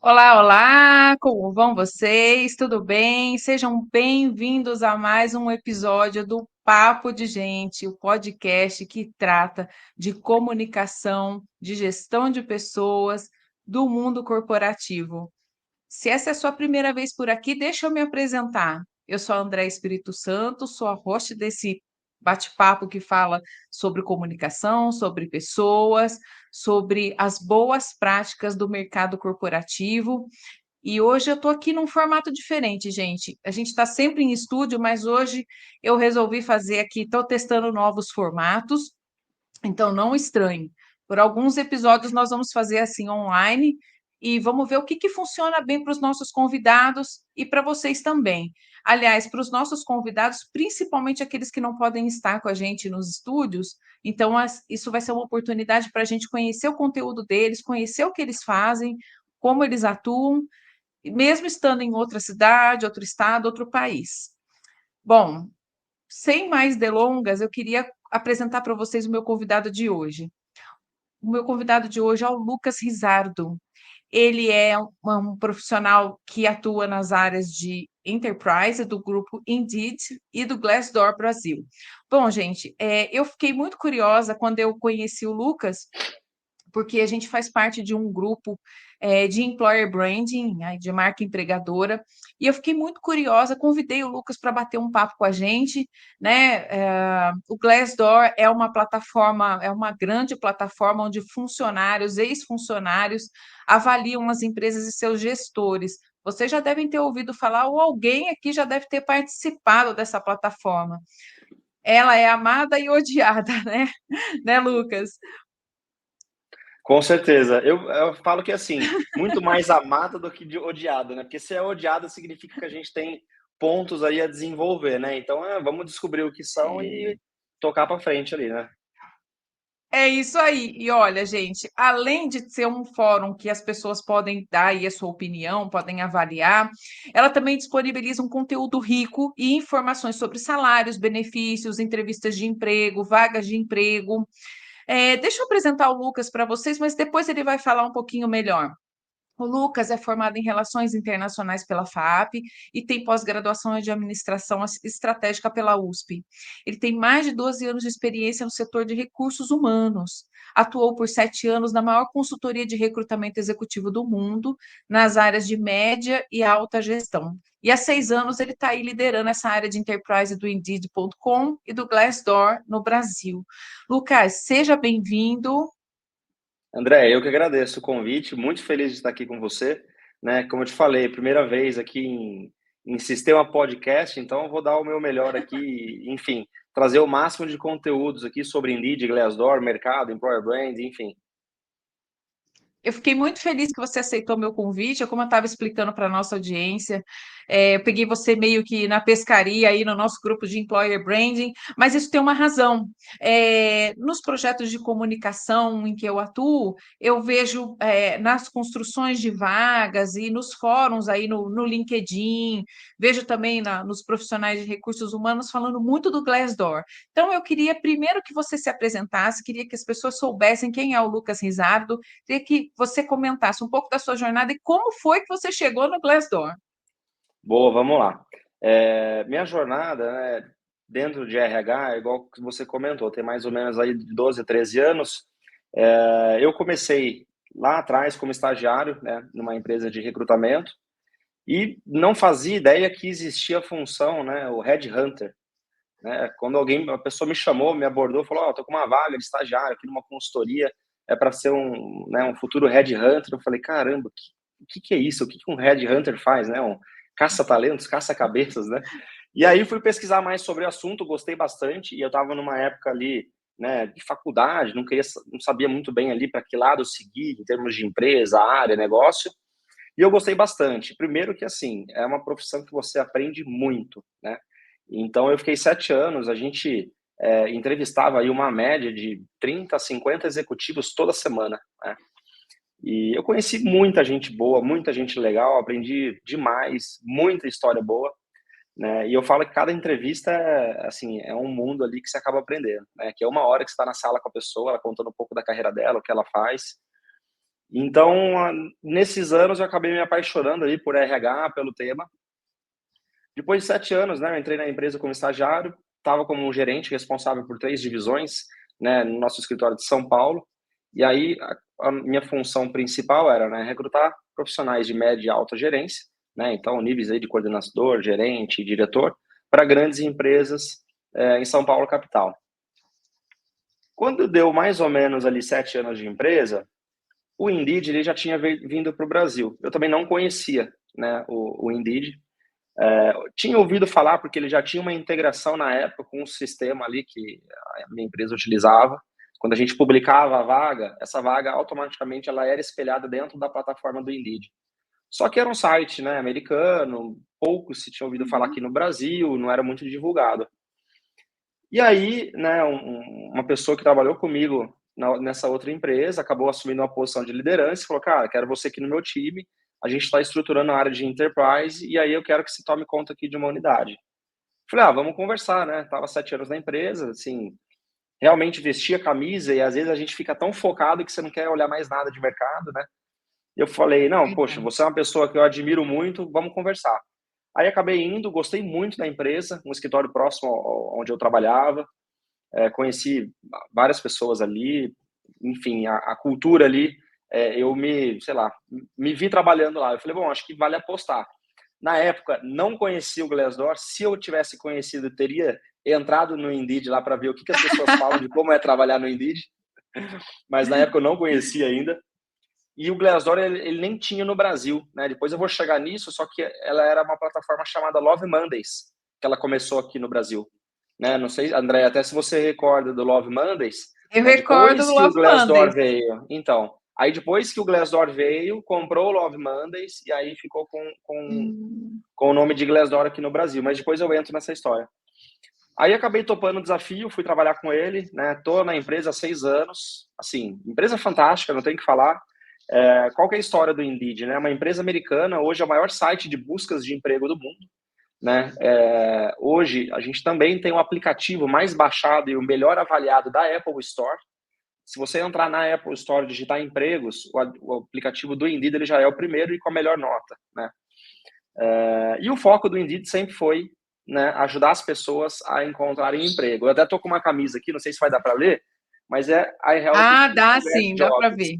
Olá, olá! Como vão vocês? Tudo bem? Sejam bem-vindos a mais um episódio do Papo de Gente, o podcast que trata de comunicação, de gestão de pessoas, do mundo corporativo. Se essa é a sua primeira vez por aqui, deixa eu me apresentar. Eu sou a André Espírito Santo, sou a host desse bate-papo que fala sobre comunicação, sobre pessoas, sobre as boas práticas do mercado corporativo. E hoje eu estou aqui num formato diferente, gente. A gente está sempre em estúdio, mas hoje eu resolvi fazer aqui, estou testando novos formatos. Então, não estranhe. Por alguns episódios nós vamos fazer assim online e vamos ver o que funciona bem para os nossos convidados e para vocês também. Aliás, para os nossos convidados, principalmente aqueles que não podem estar com a gente nos estúdios, então isso vai ser uma oportunidade para a gente conhecer o conteúdo deles, conhecer o que eles fazem, como eles atuam, mesmo estando em outra cidade, outro estado, outro país. Bom, sem mais delongas, eu queria apresentar para vocês o meu convidado de hoje. O meu convidado de hoje é o Lucas Rizardo. Ele é um profissional que atua nas áreas de Enterprise do grupo Indeed e do Glassdoor Brasil. Bom, gente, eu fiquei muito curiosa quando eu conheci o Lucas, porque a gente faz parte de um grupo de employer branding, né, de marca empregadora, e eu fiquei muito curiosa, convidei o Lucas para bater um papo com a gente, né? O Glassdoor é uma plataforma, é uma grande plataforma onde funcionários, ex-funcionários, avaliam as empresas e seus gestores. Vocês já devem ter ouvido falar, ou alguém aqui já deve ter participado dessa plataforma. Ela é amada e odiada, né, Lucas? Com certeza. Eu falo que, assim, muito mais amada do que odiada, né? Porque se é odiada, significa que a gente tem pontos aí a desenvolver, né? Então, vamos descobrir o que são e tocar para frente ali, né? É isso aí. E olha, gente, além de ser um fórum que as pessoas podem dar aí a sua opinião, podem avaliar, ela também disponibiliza um conteúdo rico e informações sobre salários, benefícios, entrevistas de emprego, vagas de emprego. Deixa eu apresentar o Lucas para vocês, mas depois ele vai falar um pouquinho melhor. O Lucas é formado em Relações Internacionais pela FAP e tem pós-graduação de Administração Estratégica pela USP. Ele tem mais de 12 anos de experiência no setor de recursos humanos. Atuou por 7 anos na maior consultoria de recrutamento executivo do mundo, nas áreas de média e alta gestão. E há 6 anos ele está aí liderando essa área de enterprise do Indeed.com e do Glassdoor no Brasil. Lucas, seja bem-vindo. André, eu que agradeço o convite, muito feliz de estar aqui com você, né? Como eu te falei, primeira vez aqui em Sistema Podcast, então eu vou dar o meu melhor aqui, enfim, trazer o máximo de conteúdos aqui sobre Indeed, Glassdoor, mercado, Employer Brand, enfim. Eu fiquei muito feliz que você aceitou meu convite. Como eu estava explicando para a nossa audiência, eu peguei você meio que na pescaria aí no nosso grupo de Employer Branding, mas isso tem uma razão. Nos projetos de comunicação em que eu atuo, eu vejo nas construções de vagas e nos fóruns aí no LinkedIn, vejo também nos profissionais de recursos humanos falando muito do Glassdoor. Então, eu queria primeiro que você se apresentasse, queria que as pessoas soubessem quem é o Lucas Rizardo, queria que você comentasse um pouco da sua jornada e como foi que você chegou no Glassdoor. Boa, vamos lá. Minha jornada, né, dentro de RH, igual que você comentou, tem mais ou menos aí de 12 a 13 anos. Eu comecei lá atrás como estagiário, né, numa empresa de recrutamento e não fazia ideia que existia a função, né, o headhunter, né? Quando uma pessoa me chamou, me abordou, falou: "Ó, tô com uma vaga de estagiário aqui numa consultoria, é para ser um futuro headhunter". Eu falei: "Caramba, que é isso? O que um headhunter faz, né? Um caça-talentos, caça-cabeças, né?". E aí fui pesquisar mais sobre o assunto, gostei bastante, e eu estava numa época ali, né, de faculdade, não sabia muito bem ali para que lado seguir em termos de empresa, área, negócio, e eu gostei bastante. Primeiro que, assim, é uma profissão que você aprende muito, né? Então eu fiquei 7 anos, a gente entrevistava aí uma média de 30 a 50 executivos toda semana, né? E eu conheci muita gente boa, muita gente legal, aprendi demais, muita história boa, né? E eu falo que cada entrevista assim, é um mundo ali que você acaba aprendendo, né? Que é uma hora que você está na sala com a pessoa, ela contando um pouco da carreira dela, o que ela faz. Então, nesses anos, eu acabei me apaixonando aí por RH, pelo tema. Depois de 7 anos, né, eu entrei na empresa como estagiário, estava como um gerente responsável por 3 divisões, né, no nosso escritório de São Paulo. E aí, a minha função principal era, né, recrutar profissionais de média e alta gerência, né, então níveis aí de coordenador, gerente, diretor, para grandes empresas em São Paulo capital. Quando deu mais ou menos ali 7 anos de empresa, o Indeed ele já tinha vindo para o Brasil. Eu também não conhecia, né, o Indeed. Tinha ouvido falar porque ele já tinha uma integração na época com um sistema ali que a minha empresa utilizava. Quando a gente publicava a vaga, essa vaga automaticamente ela era espelhada dentro da plataforma do Indeed. Só que era um site, né, americano, pouco se tinha ouvido falar Uhum. aqui no Brasil, não era muito divulgado. E aí, né, uma pessoa que trabalhou comigo nessa outra empresa acabou assumindo uma posição de liderança e falou: cara, quero você aqui no meu time. A gente está estruturando a área de enterprise e aí eu quero que você tome conta aqui de uma unidade. Falei, vamos conversar, né? Tava 7 anos na empresa, assim, realmente vestia a camisa e às vezes a gente fica tão focado que você não quer olhar mais nada de mercado, né? Eu falei, não, poxa, Verdade. você é uma pessoa que eu admiro muito, vamos conversar. Aí acabei indo, gostei muito da empresa, um escritório próximo onde eu trabalhava, conheci várias pessoas ali, enfim, a cultura ali, eu sei lá, me vi trabalhando lá. Eu falei, bom, acho que vale apostar. Na época, não conhecia o Glassdoor. Se eu tivesse conhecido, teria entrado no Indeed lá para ver o que as pessoas falam de como é trabalhar no Indeed. Mas na época eu não conhecia ainda. E o Glassdoor ele nem tinha no Brasil, né? Depois eu vou chegar nisso, só que ela era uma plataforma chamada Love Mondays, que ela começou aqui no Brasil, né? Não sei, André, até se você recorda do Love Mondays, Eu né? recordo do Depois que o Love Glassdoor Mondays. veio, então, aí depois que o Glassdoor veio, comprou o Love Mondays e aí ficou Hum. com o nome de Glassdoor aqui no Brasil. Mas depois eu entro nessa história. Aí acabei topando o desafio, fui trabalhar com ele, né? Tô na empresa há 6 anos, assim, empresa fantástica, não tem o que falar. Qual que é a história do Indeed, né? Uma empresa americana, hoje é o maior site de buscas de emprego do mundo, né? Hoje a gente também tem o aplicativo mais baixado e o melhor avaliado da Apple Store. Se você entrar na Apple Store e digitar empregos, o aplicativo do Indeed ele já é o primeiro e com a melhor nota, né? E o foco do Indeed sempre foi, né, ajudar as pessoas a encontrarem emprego. Eu até tô com uma camisa aqui, não sei se vai dar para ler, mas é I help Ah, people dá get sim, dá para jobs. ver.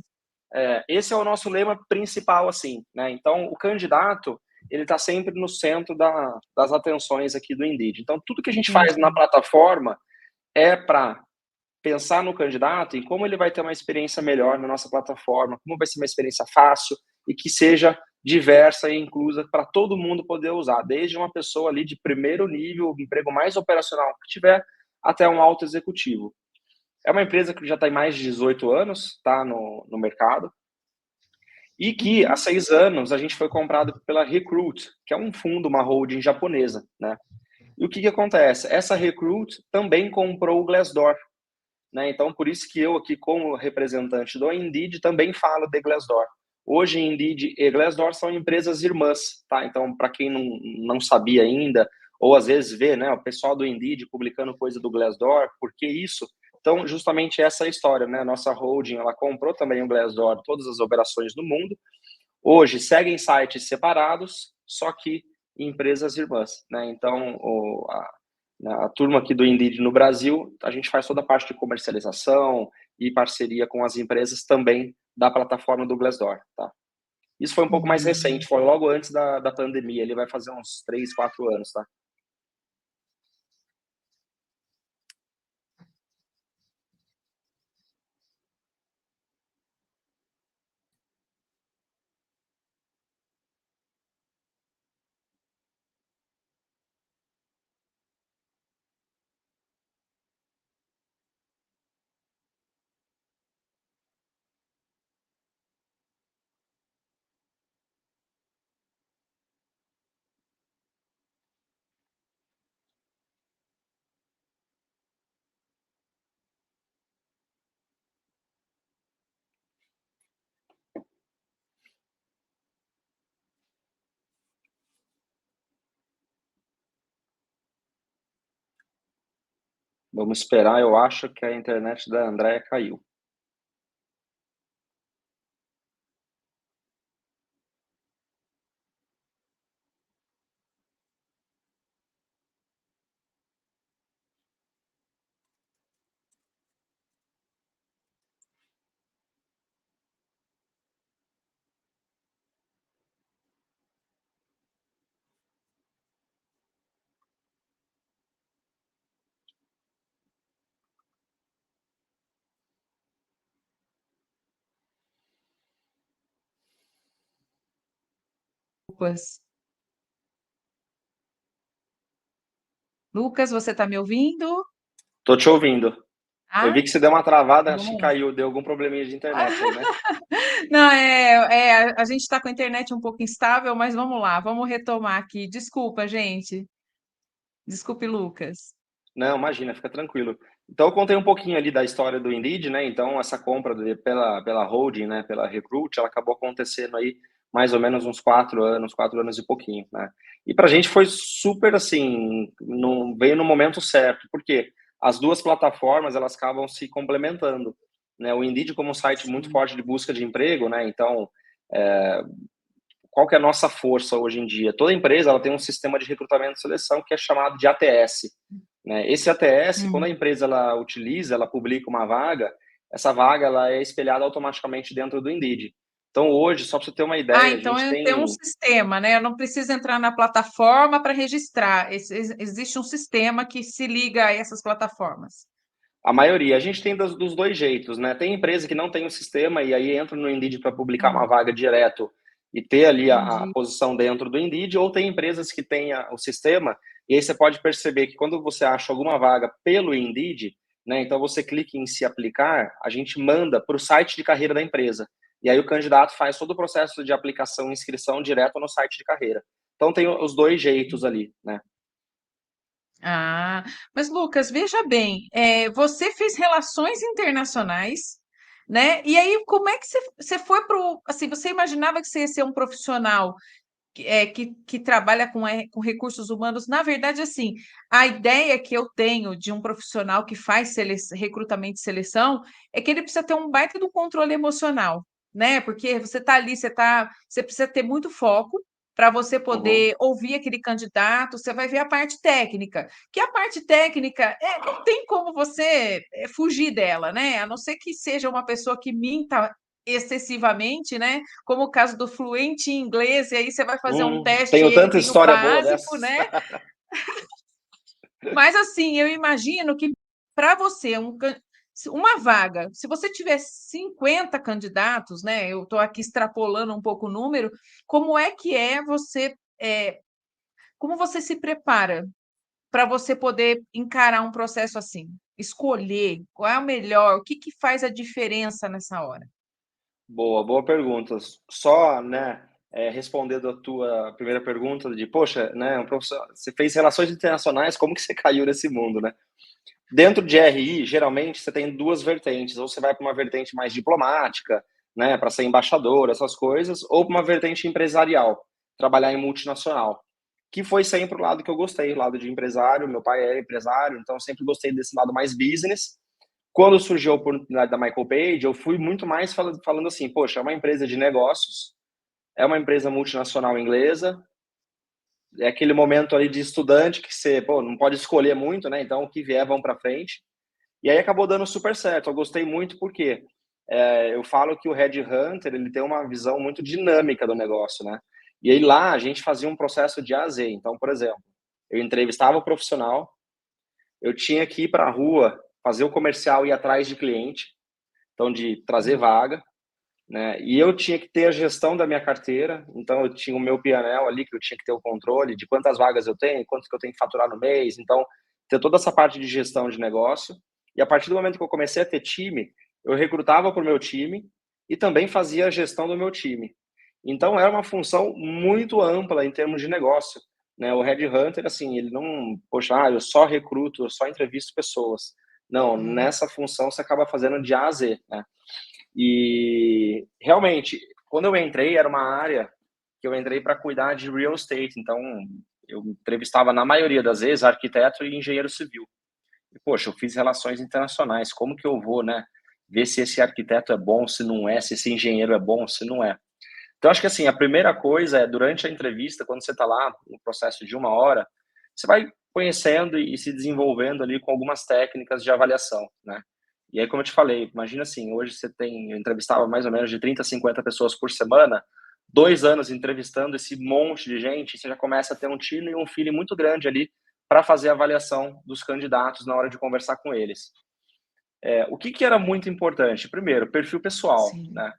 Esse é o nosso lema principal, assim, né? Então, o candidato, ele está sempre no centro das atenções aqui do Indeed. Então, tudo que a gente faz na Entendi. plataforma é para pensar no candidato em como ele vai ter uma experiência melhor na nossa plataforma, como vai ser uma experiência fácil e que seja diversa e inclusa para todo mundo poder usar, desde uma pessoa ali de primeiro nível, emprego mais operacional que tiver, até um alto executivo. É uma empresa que já está em mais de 18 anos, tá no mercado, e que há Uhum. 6 anos a gente foi comprado pela Recruit, que é um fundo, uma holding japonesa, né? E o que acontece? Essa Recruit também comprou o Glassdoor, né? Então, por isso que eu aqui, como representante do Indeed, também falo de Glassdoor. Hoje, Indeed e Glassdoor são empresas irmãs, tá? Então, para quem não sabia ainda, ou às vezes vê, né, o pessoal do Indeed publicando coisa do Glassdoor, por que isso? Então, justamente essa é a história, né? A nossa holding, ela comprou também o Glassdoor, todas as operações do mundo. Hoje, seguem sites separados, só que empresas irmãs, né? Então, a turma aqui do Indeed no Brasil, a gente faz toda a parte de comercialização e parceria com as empresas também da plataforma do Glassdoor, tá? Isso foi um pouco mais recente, Hum. foi logo antes da pandemia, ele vai fazer uns 3, 4 anos, tá? Vamos esperar, eu acho que a internet da Andréia caiu. desculpas. Lucas, você está me ouvindo? Tô te ouvindo. Eu Ah, vi que você deu uma travada, acho que vamos lá. caiu, deu algum probleminha de internet aí, né? Não, a gente está com a internet um pouco instável, mas vamos lá, vamos retomar aqui. Desculpa, gente. Desculpe, Lucas. Não, imagina, fica tranquilo. Então, eu contei um pouquinho ali da história do Indeed, né? Então, essa compra pela holding, né? Pela Recruit, ela acabou acontecendo aí mais ou menos uns 4 anos e pouquinho, né? E pra gente foi super assim, veio no momento certo, porque as duas plataformas, elas acabam se complementando, né? O Indeed como um site muito Sim. forte de busca de emprego, né? Então, qual que é a nossa força hoje em dia? Toda empresa, ela tem um sistema de recrutamento e seleção que é chamado de ATS, né? Esse ATS, quando a Hum. empresa ela utiliza, ela publica uma vaga, essa vaga ela é espelhada automaticamente dentro do Indeed. Então, hoje, só para você ter uma Ah, ideia, a então gente eu tenho um tem sistema, né? Eu não preciso entrar na plataforma para registrar. Existe um sistema que se liga a essas plataformas. a maioria, a gente tem dos dois jeitos, né? Tem empresa que não tem o sistema e aí entra no Indeed para publicar uma Hum, vaga direto e ter ali a entendi. posição dentro do Indeed, ou tem empresas que têm o sistema, e aí você pode perceber que quando você acha alguma vaga pelo Indeed, né? Então você clica em se aplicar, a gente manda para o site de carreira da empresa. E aí o candidato faz todo o processo de aplicação e inscrição direto no site de carreira. Então tem os dois jeitos ali, né? Ah, mas Lucas, veja bem, você fez relações internacionais, né? E aí, como é que você foi pro, assim, você imaginava que você ia ser um profissional que trabalha com recursos humanos? Na verdade, assim, a ideia que eu tenho de um profissional que faz recrutamento e seleção é que ele precisa ter um baita do controle emocional, né? Porque você está ali, você precisa ter muito foco para você Uhum. poder ouvir aquele candidato, você vai ver a parte técnica, que a parte técnica não tem como você fugir dela, né? A não ser que seja uma pessoa que minta excessivamente, né? Como o caso do fluente em inglês, e aí você vai fazer um teste e Tenho ele tanta tem o história boa básico, dessas. né? Mas assim, eu imagino que para você, uma vaga, se você tiver 50 candidatos, né? Eu estou aqui extrapolando um pouco o número, como é que como você se prepara para você poder encarar um processo assim? Escolher qual é o melhor, o que que faz a diferença nessa hora? Boa, boa pergunta. Só, né, respondendo a tua primeira pergunta de, poxa, né, você fez relações internacionais, como que você caiu nesse mundo, né? Dentro de RI, geralmente você tem duas vertentes, ou você vai para uma vertente mais diplomática, né, para ser embaixador, essas coisas, ou para uma vertente empresarial, trabalhar em multinacional, que foi sempre o lado que eu gostei, o lado de empresário. Meu pai é empresário, então eu sempre gostei desse lado mais business. Quando surgiu a oportunidade da Michael Page, eu fui muito mais falando assim, poxa, é uma empresa de negócios, é uma empresa multinacional inglesa, é aquele momento ali de estudante que você, pô, não pode escolher muito, né? Então, o que vier, vão para frente. E aí acabou dando super certo. Eu gostei muito porque eu falo que o Red Hunter, ele tem uma visão muito dinâmica do negócio, né? E aí lá a gente fazia um processo de A a Z. Então, por exemplo, eu entrevistava o profissional, eu tinha que ir para a rua, fazer o comercial e ir atrás de cliente, então de trazer vaga, né? E eu tinha que ter a gestão da minha carteira, então eu tinha o meu P&L ali, que eu tinha que ter o controle de quantas vagas eu tenho, quanto que eu tenho que faturar no mês, então ter toda essa parte de gestão de negócio. E a partir do momento que eu comecei a ter time, eu recrutava para o meu time e também fazia a gestão do meu time. Então era uma função muito ampla em termos de negócio, né? O Red Hunter, assim, ele não, poxa, eu só recruto, eu só entrevisto pessoas. Não, Uhum. nessa função você acaba fazendo de A a Z, né? E realmente, quando eu entrei, era uma área que eu entrei para cuidar de real estate. Então, eu entrevistava, na maioria das vezes, arquiteto e engenheiro civil. E, poxa, eu fiz relações internacionais. Como que eu vou, né? Ver se esse arquiteto é bom, se não é, se esse engenheiro é bom, se não é. Então, acho que assim, a primeira coisa é, durante a entrevista, quando você está lá, no processo de 1 hora, você vai conhecendo e se desenvolvendo ali com algumas técnicas de avaliação, né? E aí, como eu te falei, imagina assim, hoje eu entrevistava mais ou menos de 30 a 50 pessoas por semana, 2 anos entrevistando esse monte de gente, você já começa a ter um tino e um feeling muito grande ali para fazer a avaliação dos candidatos na hora de conversar com eles. O que era muito importante? Primeiro, perfil pessoal, Sim. né?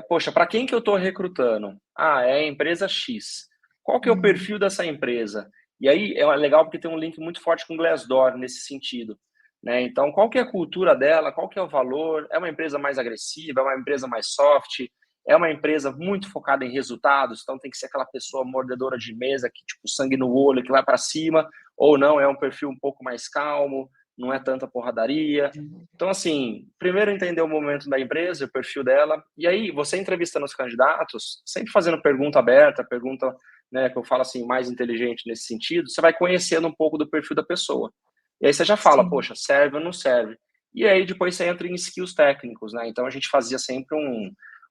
Poxa, para quem que eu estou recrutando? Ah, é a empresa X. Qual que é o Hum, perfil dessa empresa? E aí é legal porque tem um link muito forte com o Glassdoor nesse sentido, né? Então, qual que é a cultura dela? Qual que é o valor? É uma empresa mais agressiva? É uma empresa mais soft? É uma empresa muito focada em resultados? Então, tem que ser aquela pessoa mordedora de mesa que, tipo, sangue no olho, que vai para cima, ou não, é um perfil um pouco mais calmo, não é tanta porradaria. Então, assim, primeiro entender o momento da empresa, o perfil dela, e aí você entrevistando os candidatos, sempre fazendo pergunta aberta, pergunta, né, que eu falo assim, mais inteligente nesse sentido, você vai conhecendo um pouco do perfil da pessoa. E aí você já fala, sim. poxa, serve ou não serve? E aí depois você entra em skills técnicos, né? Então a gente fazia sempre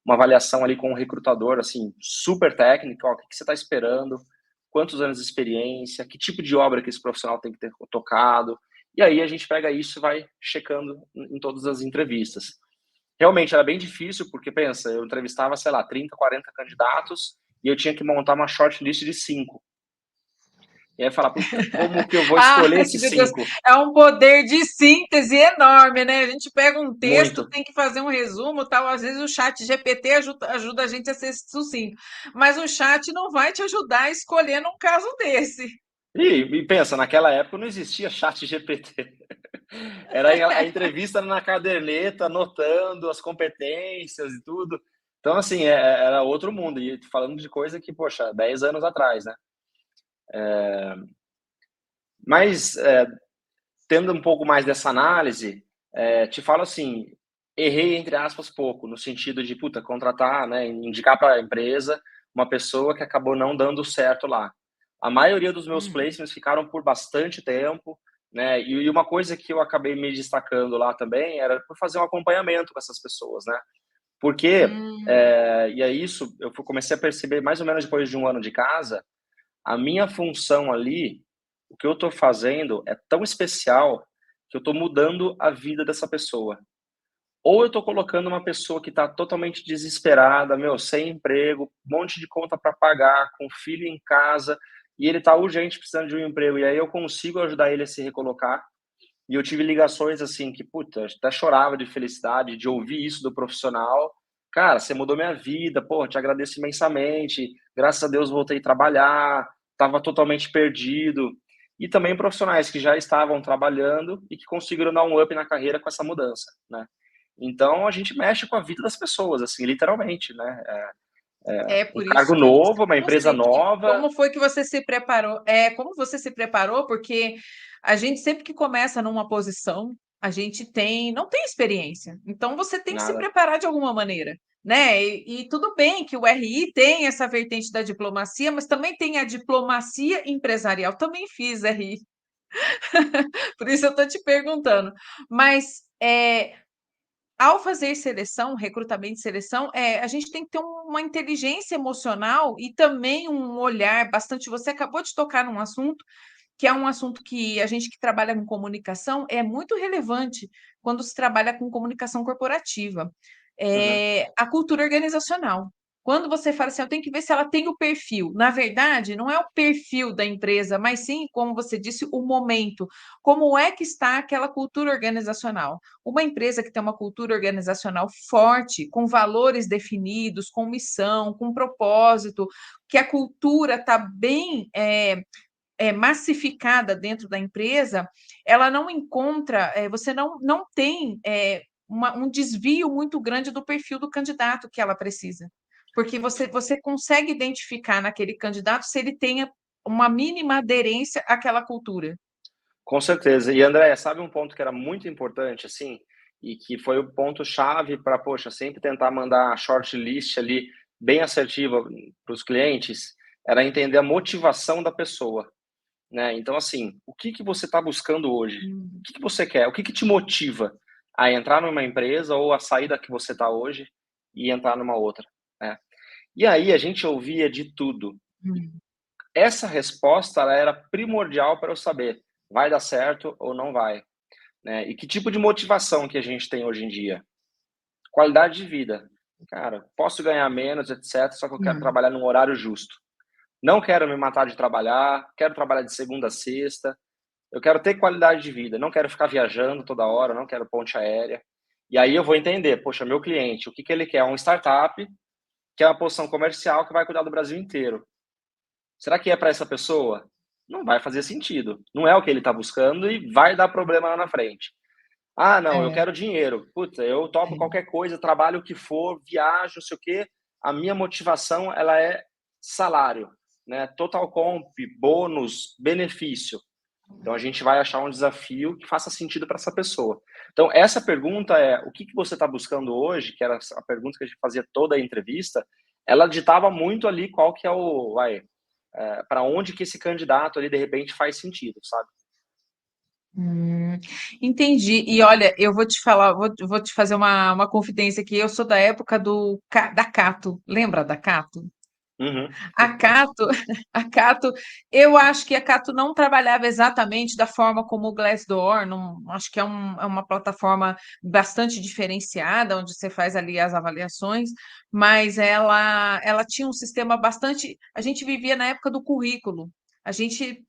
uma avaliação ali com o recrutador, assim, super técnica, ó, o que você está esperando, quantos anos de experiência, que tipo de obra que esse profissional tem que ter tocado, e aí a gente pega isso e vai checando em todas as entrevistas. Realmente era bem difícil, porque pensa, eu entrevistava, sei lá, 30, 40 candidatos e eu tinha que montar uma shortlist de 5. E aí falar, puta, como que eu vou escolher Ai, esses meu Deus, 5? é um poder de síntese enorme, né? A gente pega um texto, Muito. tem que fazer um resumo, tal. Às vezes o chat GPT ajuda a gente a ser sucinto, mas o chat não vai te ajudar a escolher num caso desse. E pensa, naquela época não existia chat GPT. Era a entrevista na caderneta, anotando as competências e tudo. Então, assim, era outro mundo. E falando de coisa que, poxa, 10 anos atrás, né? Mas tendo um pouco mais dessa análise, te falo assim, errei entre aspas pouco, no sentido de, puta, contratar, né, indicar para a empresa uma pessoa que acabou não dando certo lá. A maioria dos meus Uhum. placements ficaram por bastante tempo, né, e uma coisa que eu acabei me destacando lá também era por fazer um acompanhamento com essas pessoas, né, porque, Hum, e é isso, eu comecei a perceber mais ou menos depois de um ano de casa, a minha função ali, o que eu estou fazendo é tão especial que eu estou mudando a vida dessa pessoa. Ou eu estou colocando uma pessoa que está totalmente desesperada, meu, sem emprego, um monte de conta para pagar, com filho em casa, e ele está urgente precisando de um emprego, e aí eu consigo ajudar ele a se recolocar. E eu tive ligações assim que, puta, até chorava de felicidade de ouvir isso do profissional. Cara, você mudou minha vida, pô, te agradeço imensamente. Graças a Deus voltei a trabalhar, estava totalmente perdido. E também profissionais que já estavam trabalhando e que conseguiram dar um up na carreira com essa mudança, né? Então a gente mexe com a vida das pessoas, assim, literalmente, né? é Um por isso cargo que eu novo, uma não empresa sei que nova, como foi que você se preparou? Como você se preparou? Porque a gente sempre que começa numa posição, a gente não tem experiência. Então você tem que se nada. preparar de alguma maneira, né? E tudo bem que o RI tem essa vertente da diplomacia, mas também tem a diplomacia empresarial. Também fiz RI, por isso eu estou te perguntando. Mas ao fazer seleção, recrutamento e seleção, a gente tem que ter uma inteligência emocional e também um olhar bastante. Você acabou de tocar num assunto que é um assunto que a gente que trabalha com comunicação é muito relevante quando se trabalha com comunicação corporativa. Uhum. A cultura organizacional. Quando você fala assim, eu tenho que ver se ela tem o perfil. Na verdade, não é o perfil da empresa, mas sim, como você disse, o momento. Como é que está aquela cultura organizacional? Uma empresa que tem uma cultura organizacional forte, com valores definidos, com missão, com propósito, que a cultura está bem massificada dentro da empresa, ela não encontra, você não tem um desvio muito grande do perfil do candidato que ela precisa. Porque você consegue identificar naquele candidato se ele tenha uma mínima aderência àquela cultura. Com certeza. E André, sabe um ponto que era muito importante, assim, e que foi o ponto chave para, poxa, sempre tentar mandar a shortlist ali bem assertiva para os clientes, era entender a motivação da pessoa, né? Então, assim, o que que você está buscando hoje? O Hum, que que você quer? O que que te motiva a entrar numa empresa ou a sair da que você está hoje e entrar numa outra, né? E aí a gente ouvia de tudo. hum. Essa resposta ela era primordial para eu saber, vai dar certo ou não vai, né? E que tipo de motivação que a gente tem hoje em dia? Qualidade de vida. Cara, posso ganhar menos, etc, só que eu quero Hum. trabalhar num horário justo. Não quero me matar de trabalhar, quero trabalhar de segunda a sexta, eu quero ter qualidade de vida, não quero ficar viajando toda hora, não quero ponte aérea. E aí eu vou entender, poxa, meu cliente, o que que ele quer? Um startup, que é uma posição comercial que vai cuidar do Brasil inteiro. Será que é para essa pessoa? Não vai fazer sentido. Não é o que ele está buscando e vai dar problema lá na frente. Ah, não, eu É, quero dinheiro. Puta, eu topo é. qualquer coisa, trabalho o que for, viajo, não sei o quê. A minha motivação, ela é salário, né? Total comp, bônus, benefício. Então a gente vai achar um desafio que faça sentido para essa pessoa. Então essa pergunta é o que que você está buscando hoje, que era a pergunta que a gente fazia toda a entrevista, ela ditava muito ali qual que é o, para onde que esse candidato ali de repente faz sentido, sabe? Hum, entendi. E olha, eu vou te falar, vou te fazer uma confidência aqui. Eu sou da época da Cato. Lembra da Cato? Uhum, A Cato, a Cato, eu acho que a Cato não trabalhava exatamente da forma como o Glassdoor, não, acho que é uma plataforma bastante diferenciada, onde você faz ali as avaliações, mas ela tinha um sistema bastante. A gente vivia na época do currículo. A gente,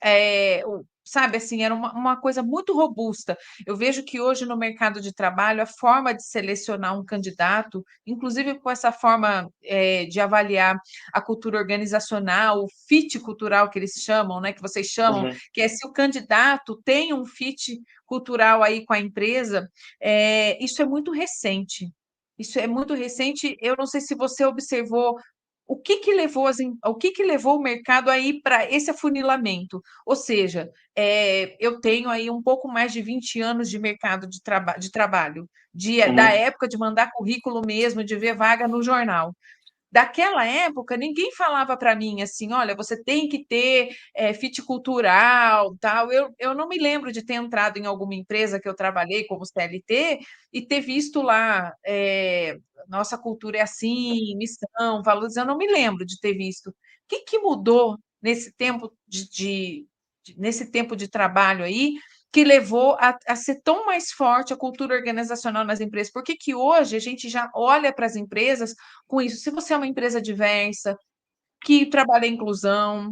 sabe, assim, era uma coisa muito robusta. Eu vejo que hoje no mercado de trabalho, a forma de selecionar um candidato, inclusive com essa forma, de avaliar a cultura organizacional, o fit cultural que eles chamam, né, que vocês chamam, uhum, que é se o candidato tem um fit cultural aí com a empresa, isso é muito recente. Isso é muito recente. Eu não sei se você observou o que que levou o mercado aí para esse afunilamento. Ou seja, eu tenho aí um pouco mais de 20 anos de mercado de trabalho, da uhum, época de mandar currículo mesmo, de ver vaga no jornal. Daquela época, ninguém falava para mim assim: olha, você tem que ter fit cultural, tal. Eu não me lembro de ter entrado em alguma empresa que eu trabalhei como CLT e ter visto lá, nossa cultura é assim, missão, valores. Eu não me lembro de ter visto. O que que mudou nesse tempo nesse tempo de trabalho aí que levou a ser tão mais forte a cultura organizacional nas empresas? Por que que hoje a gente já olha para as empresas com isso? Se você é uma empresa diversa, que trabalha a inclusão,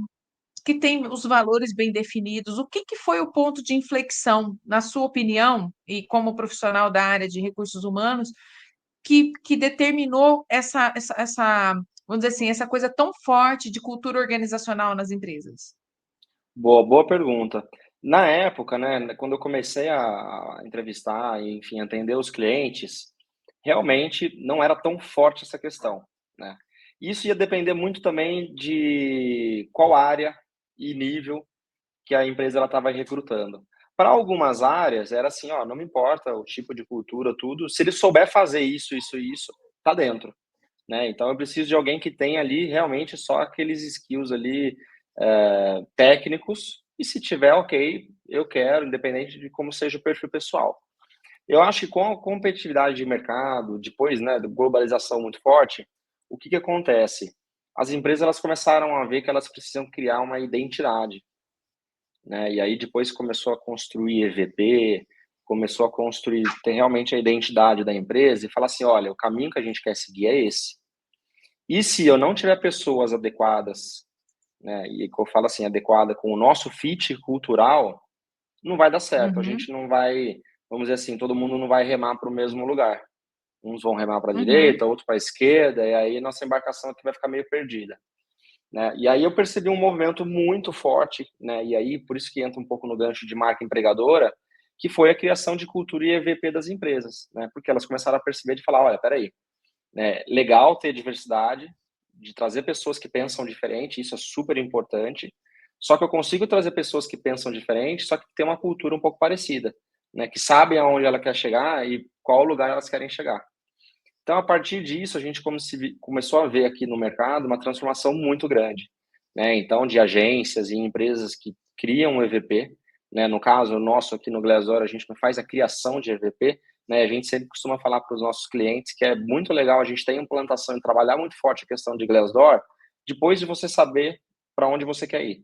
que tem os valores bem definidos, o que que foi o ponto de inflexão, na sua opinião, e como profissional da área de recursos humanos, que determinou vamos dizer assim, essa coisa tão forte de cultura organizacional nas empresas? boa pergunta. Na época, né, quando eu comecei a entrevistar e, enfim, atender os clientes, realmente não era tão forte essa questão, né. Isso ia depender muito também de qual área e nível que a empresa ela estava recrutando. Para algumas áreas era assim: "Ó, não me importa o tipo de cultura, tudo, se ele souber fazer isso, isso e isso, tá dentro", né. Então eu preciso de alguém que tenha ali realmente só aqueles skills ali, técnicos, e se tiver ok, eu quero, independente de como seja o perfil pessoal. Eu acho que com a competitividade de mercado, depois, né, da globalização muito forte, o que que acontece? As empresas elas começaram a ver que elas precisam criar uma identidade, né, e aí depois começou a construir EVP, começou a construir ter realmente a identidade da empresa e falar assim: "Olha, o caminho que a gente quer seguir é esse. E se eu não tiver pessoas adequadas, né, e que eu falo assim, adequada com o nosso fit cultural, não vai dar certo. A Uhum, gente não vai, vamos dizer assim, todo mundo não vai remar para o mesmo lugar. Uns vão remar para a uhum, direita, outros para a esquerda, e aí nossa embarcação aqui vai ficar meio perdida, né? E aí eu percebi um movimento muito forte, né? E aí por isso que entra um pouco no gancho de marca empregadora, que foi a criação de cultura e EVP das empresas, né? Porque elas começaram a perceber de falar, olha, peraí, né? Legal ter diversidade, de trazer pessoas que pensam diferente, isso é super importante. Só que eu consigo trazer pessoas que pensam diferente, só que tem uma cultura um pouco parecida, né? Que sabem aonde ela quer chegar e qual lugar elas querem chegar. Então, a partir disso, a gente começou a ver aqui no mercado uma transformação muito grande, né? Então, de agências e empresas que criam um EVP, né? No caso, o nosso aqui no Glassdoor, a gente não faz a criação de EVP, né? A gente sempre costuma falar para os nossos clientes que é muito legal a gente ter implantação e trabalhar muito forte a questão de Glassdoor, depois de você saber para onde você quer ir,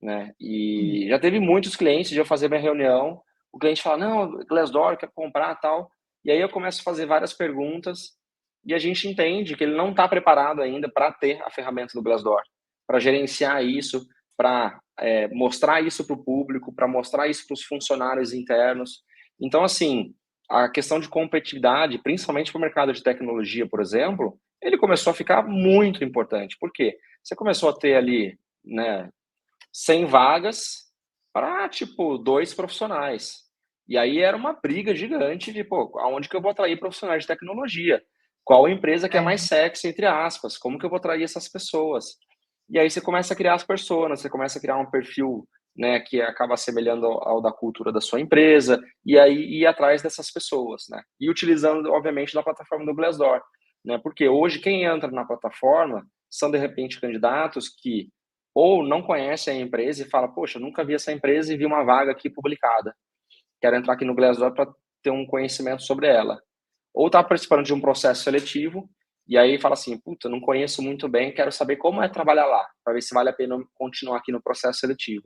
né? uhum. E já teve muitos clientes de eu fazer minha reunião, o cliente fala, não, Glassdoor, quer comprar tal, e aí eu começo a fazer várias perguntas e a gente entende que ele não está preparado ainda para ter a ferramenta do Glassdoor, para gerenciar isso, para mostrar isso para o público, para mostrar isso para os funcionários internos. Então, assim, a questão de competitividade, principalmente para o mercado de tecnologia, por exemplo, ele começou a ficar muito importante. Por quê? Você começou a ter ali, né, 100 vagas para, tipo, 2 profissionais. E aí era uma briga gigante de, pô, aonde que eu vou atrair profissionais de tecnologia? Qual empresa que é mais É. sexy, entre aspas? Como que eu vou atrair essas pessoas? E aí você começa a criar as personas, você começa a criar um perfil, né, que acaba semelhando ao da cultura da sua empresa, e aí ir atrás dessas pessoas, né? E utilizando, obviamente, da plataforma do Glassdoor, né? Porque hoje quem entra na plataforma são, de repente, candidatos que ou não conhecem a empresa e fala, poxa, nunca vi essa empresa e vi uma vaga aqui publicada. Quero entrar aqui no Glassdoor para ter um conhecimento sobre ela. Ou está participando de um processo seletivo e aí fala assim, puta, não conheço muito bem, quero saber como é trabalhar lá, para ver se vale a pena continuar aqui no processo seletivo.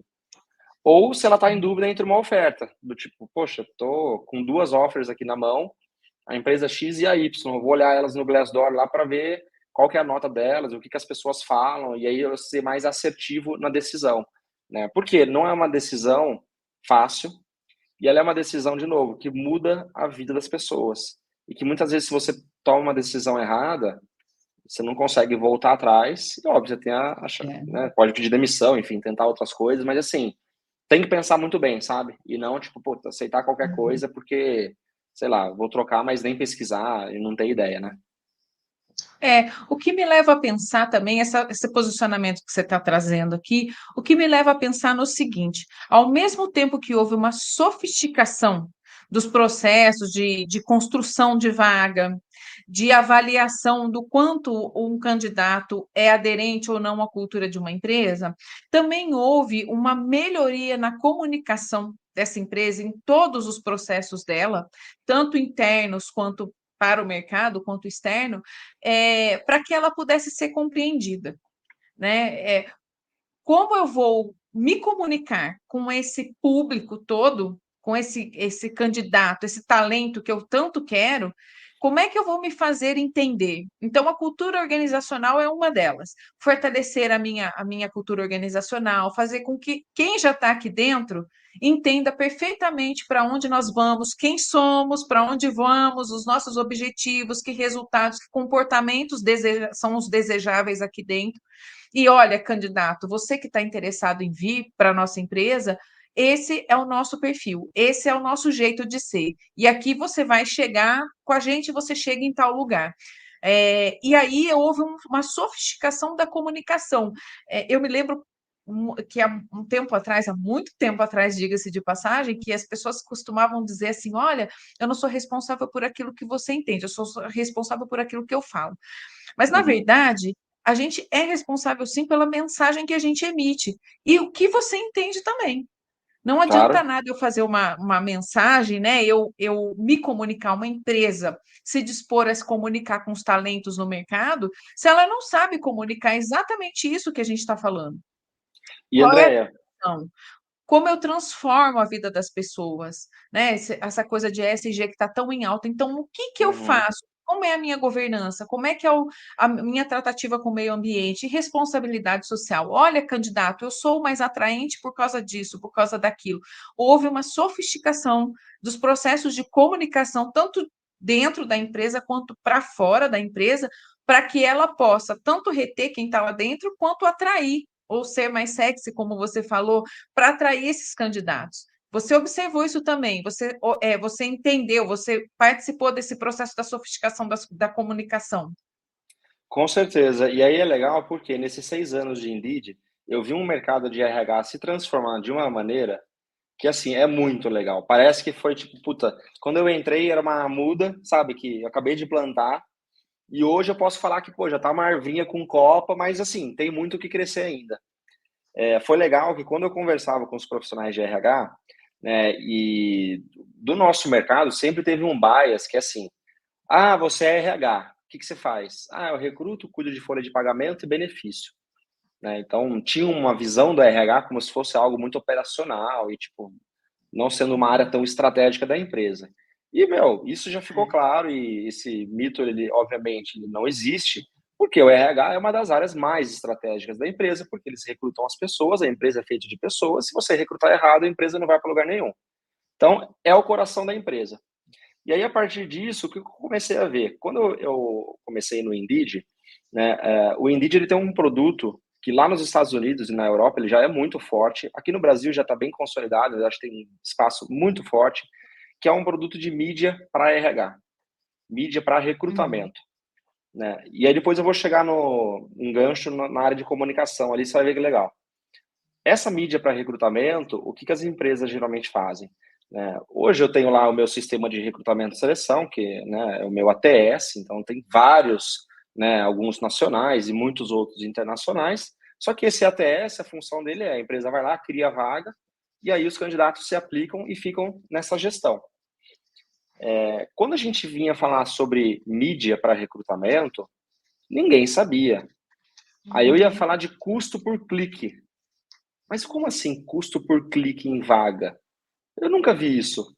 Ou se ela está em dúvida entre uma oferta, do tipo, poxa, estou com 2 offers aqui na mão, a empresa X e a Y, eu vou olhar elas no Glassdoor lá para ver qual que é a nota delas, o que, que as pessoas falam, e aí eu ser mais assertivo na decisão, né? Porque não é uma decisão fácil, e ela é uma decisão, de novo, que muda a vida das pessoas. E que muitas vezes, se você toma uma decisão errada, você não consegue voltar atrás, e óbvio, você tem É. né, pode pedir demissão, enfim, tentar outras coisas, mas assim, tem que pensar muito bem, sabe? E não, tipo, pô, aceitar qualquer Uhum. coisa porque, sei lá, vou trocar, mas nem pesquisar e não ter ideia, né? É, o que me leva a pensar também, esse posicionamento que você está trazendo aqui, o que me leva a pensar no seguinte: ao mesmo tempo que houve uma sofisticação dos processos de construção de vaga, de avaliação do quanto um candidato é aderente ou não à cultura de uma empresa, também houve uma melhoria na comunicação dessa empresa em todos os processos dela, tanto internos quanto para o mercado, quanto externo, para que ela pudesse ser compreendida, né? Como eu vou me comunicar com esse público todo, com esse candidato, esse talento que eu tanto quero, como é que eu vou me fazer entender? Então, a cultura organizacional é uma delas. Fortalecer a minha cultura organizacional, fazer com que quem já está aqui dentro entenda perfeitamente para onde nós vamos, quem somos, para onde vamos, os nossos objetivos, que resultados, que comportamentos são os desejáveis aqui dentro. E olha, candidato, você que está interessado em vir para a nossa empresa, esse é o nosso perfil, esse é o nosso jeito de ser. E aqui você vai chegar, com a gente você chega em tal lugar. E aí houve uma sofisticação da comunicação. Eu me lembro que há um tempo atrás, há muito tempo atrás, diga-se de passagem, que as pessoas costumavam dizer assim: olha, eu não sou responsável por aquilo que você entende, eu sou responsável por aquilo que eu falo. Mas, na Uhum. verdade, a gente é responsável sim pela mensagem que a gente emite e o que você entende também. Não adianta Claro. nada eu fazer uma mensagem, né? Eu me comunicar, uma empresa se dispor a se comunicar com os talentos no mercado, se ela não sabe comunicar exatamente isso que a gente está falando. E, Qual é a Andréia, visão? Como eu transformo a vida das pessoas, né? Essa coisa de ESG que está tão em alta. Então, o que que eu uhum. faço? Como é a minha governança? Como é que é a minha tratativa com o meio ambiente e responsabilidade social? Olha, candidato, eu sou mais atraente por causa disso, por causa daquilo. Houve uma sofisticação dos processos de comunicação, tanto dentro da empresa quanto para fora da empresa, para que ela possa tanto reter quem está lá dentro, quanto atrair ou ser mais sexy, como você falou, para atrair esses candidatos. Você observou isso também, você entendeu, você participou desse processo da sofisticação da comunicação. Com certeza. E aí é legal porque nesses 6 anos de Indeed, eu vi um mercado de RH se transformar de uma maneira que, assim, é muito legal. Parece que foi tipo, puta, quando eu entrei era uma muda, sabe, que eu acabei de plantar, e hoje eu posso falar que, pô, já tá uma arvinha com copa, mas, assim, tem muito o que crescer ainda. Foi legal que quando eu conversava com os profissionais de RH, né, e do nosso mercado, sempre teve um bias que é assim, ah, você é RH, o que que você faz? Ah, eu recruto, cuido de folha de pagamento e benefício, né? Então, tinha uma visão do RH como se fosse algo muito operacional e, tipo, não sendo uma área tão estratégica da empresa. E, meu, isso já ficou claro e esse mito, ele, obviamente, ele não existe, porque o RH é uma das áreas mais estratégicas da empresa, porque eles recrutam as pessoas, a empresa é feita de pessoas, se você recrutar errado, a empresa não vai para lugar nenhum. Então, é o coração da empresa. E aí, a partir disso, o que eu comecei a ver? Quando eu comecei no Indeed, né, o Indeed ele tem um produto que lá nos Estados Unidos e na Europa ele já é muito forte. Aqui no Brasil já está bem consolidado, eu acho que tem um espaço muito forte, que é um produto de mídia para RH, mídia para Uhum. recrutamento, né? E aí depois eu vou chegar no um gancho na área de comunicação, ali você vai ver que legal. Essa mídia para recrutamento, o que, que as empresas geralmente fazem? Né? Hoje eu tenho lá o meu sistema de recrutamento e seleção, que, né, é o meu ATS, então tem vários, né, alguns nacionais e muitos outros internacionais. Só que esse ATS, a função dele é a empresa vai lá, cria a vaga, e aí os candidatos se aplicam e ficam nessa gestão. Quando a gente vinha falar sobre mídia para recrutamento, ninguém sabia. Aí eu ia Uhum. falar de custo por clique. Mas como assim custo por clique em vaga? Eu nunca vi isso.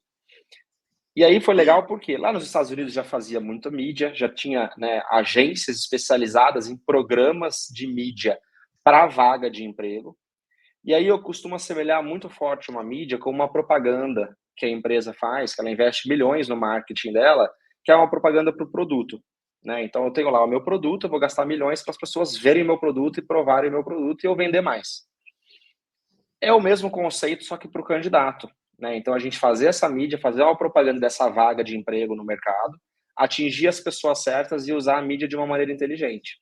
E aí foi legal porque lá nos Estados Unidos já fazia muita mídia, já tinha, né, agências especializadas em programas de mídia para vaga de emprego. E aí eu costumo assemelhar muito forte uma mídia com uma propaganda que a empresa faz, que ela investe milhões no marketing dela, que é uma propaganda para o produto. Né? Então eu tenho lá o meu produto, eu vou gastar milhões para as pessoas verem meu produto e provarem meu produto e eu vender mais. É o mesmo conceito, só que para o candidato. Né? Então, a gente fazer essa mídia, fazer uma propaganda dessa vaga de emprego no mercado, atingir as pessoas certas e usar a mídia de uma maneira inteligente.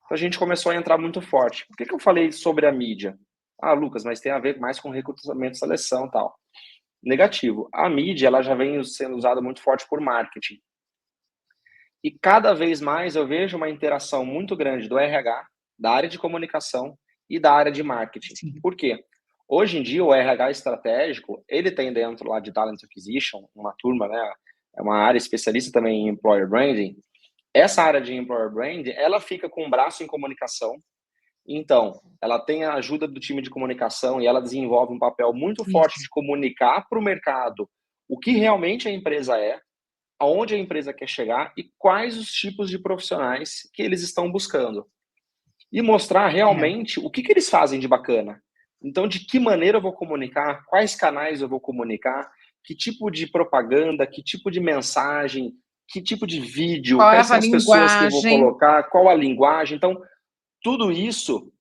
Então, a gente começou a entrar muito forte. Por que eu falei sobre a mídia? Ah, Lucas, mas tem a ver mais com recrutamento, seleção e tal. Negativo. A mídia ela já vem sendo usada muito forte por marketing. E cada vez mais eu vejo uma interação muito grande do RH, da área de comunicação e da área de marketing. Sim. Por quê? Hoje em dia, o RH estratégico, ele tem dentro lá de Talent Acquisition, uma turma, né? É uma área especialista também em Employer Branding. Essa área de Employer Branding, ela fica com um braço em comunicação. Então, ela tem a ajuda do time de comunicação e ela desenvolve um papel muito forte Isso. de comunicar para o mercado o que realmente a empresa é, aonde a empresa quer chegar e quais os tipos de profissionais que eles estão buscando. E mostrar É. realmente o que, que eles fazem de bacana. Então, de que maneira eu vou comunicar, quais canais eu vou comunicar, que tipo de propaganda, que tipo de mensagem, que tipo de vídeo, Qual é quais a são as pessoas que eu vou linguagem? colocar, qual a linguagem. Então, tudo isso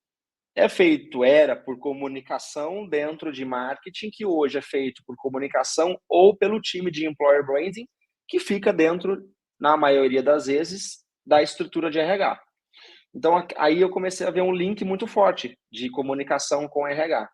é feito, era por comunicação dentro de marketing, que hoje é feito por comunicação ou pelo time de employer branding, que fica dentro, na maioria das vezes, da estrutura de RH. Então, aí eu comecei a ver um link muito forte de comunicação com RH.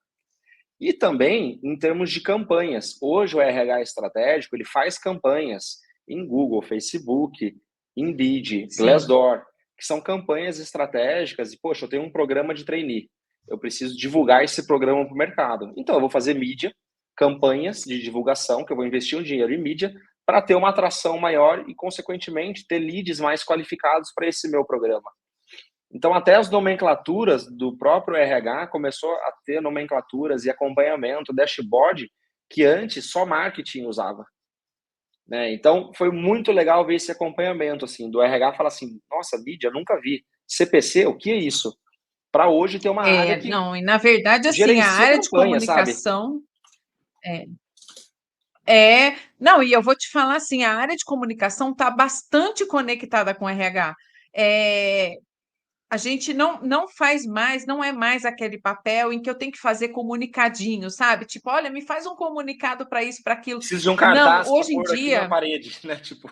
E também em termos de campanhas. Hoje o RH estratégico, ele faz campanhas em Google, Facebook, Indeed, Sim. Glassdoor, que são campanhas estratégicas e, poxa, eu tenho um programa de trainee. Eu preciso divulgar esse programa para o mercado. Então, eu vou fazer mídia, campanhas de divulgação, que eu vou investir um dinheiro em mídia, para ter uma atração maior e, consequentemente, ter leads mais qualificados para esse meu programa. Então, até as nomenclaturas do próprio RH começou a ter nomenclaturas e acompanhamento, dashboard, que antes só marketing usava. Né? Então, foi muito legal ver esse acompanhamento assim, do RH falar assim, nossa, mídia, nunca vi. CPC, o que é isso? Para hoje ter uma área que Não, e na verdade, assim, a gerencia área de campanha, sabe? comunicação é, não, e eu vou te falar assim, a área de comunicação está bastante conectada com o RH. É, a gente não faz mais, não é mais aquele papel em que eu tenho que fazer comunicadinho, sabe? Tipo, olha, me faz um comunicado para isso, para aquilo. Preciso de um Não, cartaz para hoje em pôr aqui na dia parede, né? Tipo,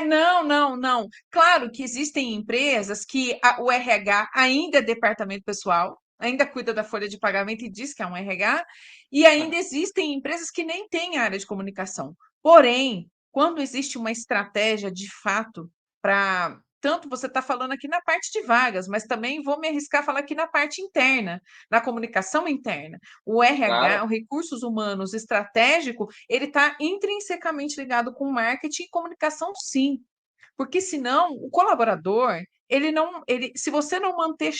não, não, não. Claro que existem empresas que o RH ainda é departamento pessoal, ainda cuida da folha de pagamento e diz que é um RH, e ainda existem empresas que nem têm área de comunicação. Porém, quando existe uma estratégia de fato para. Tanto você está falando aqui na parte de vagas, mas também vou me arriscar a falar aqui na parte interna, na comunicação interna. O RH, o claro. recursos humanos estratégico, ele está intrinsecamente ligado com marketing e comunicação, sim. Porque senão o colaborador, ele não, ele, se você não manter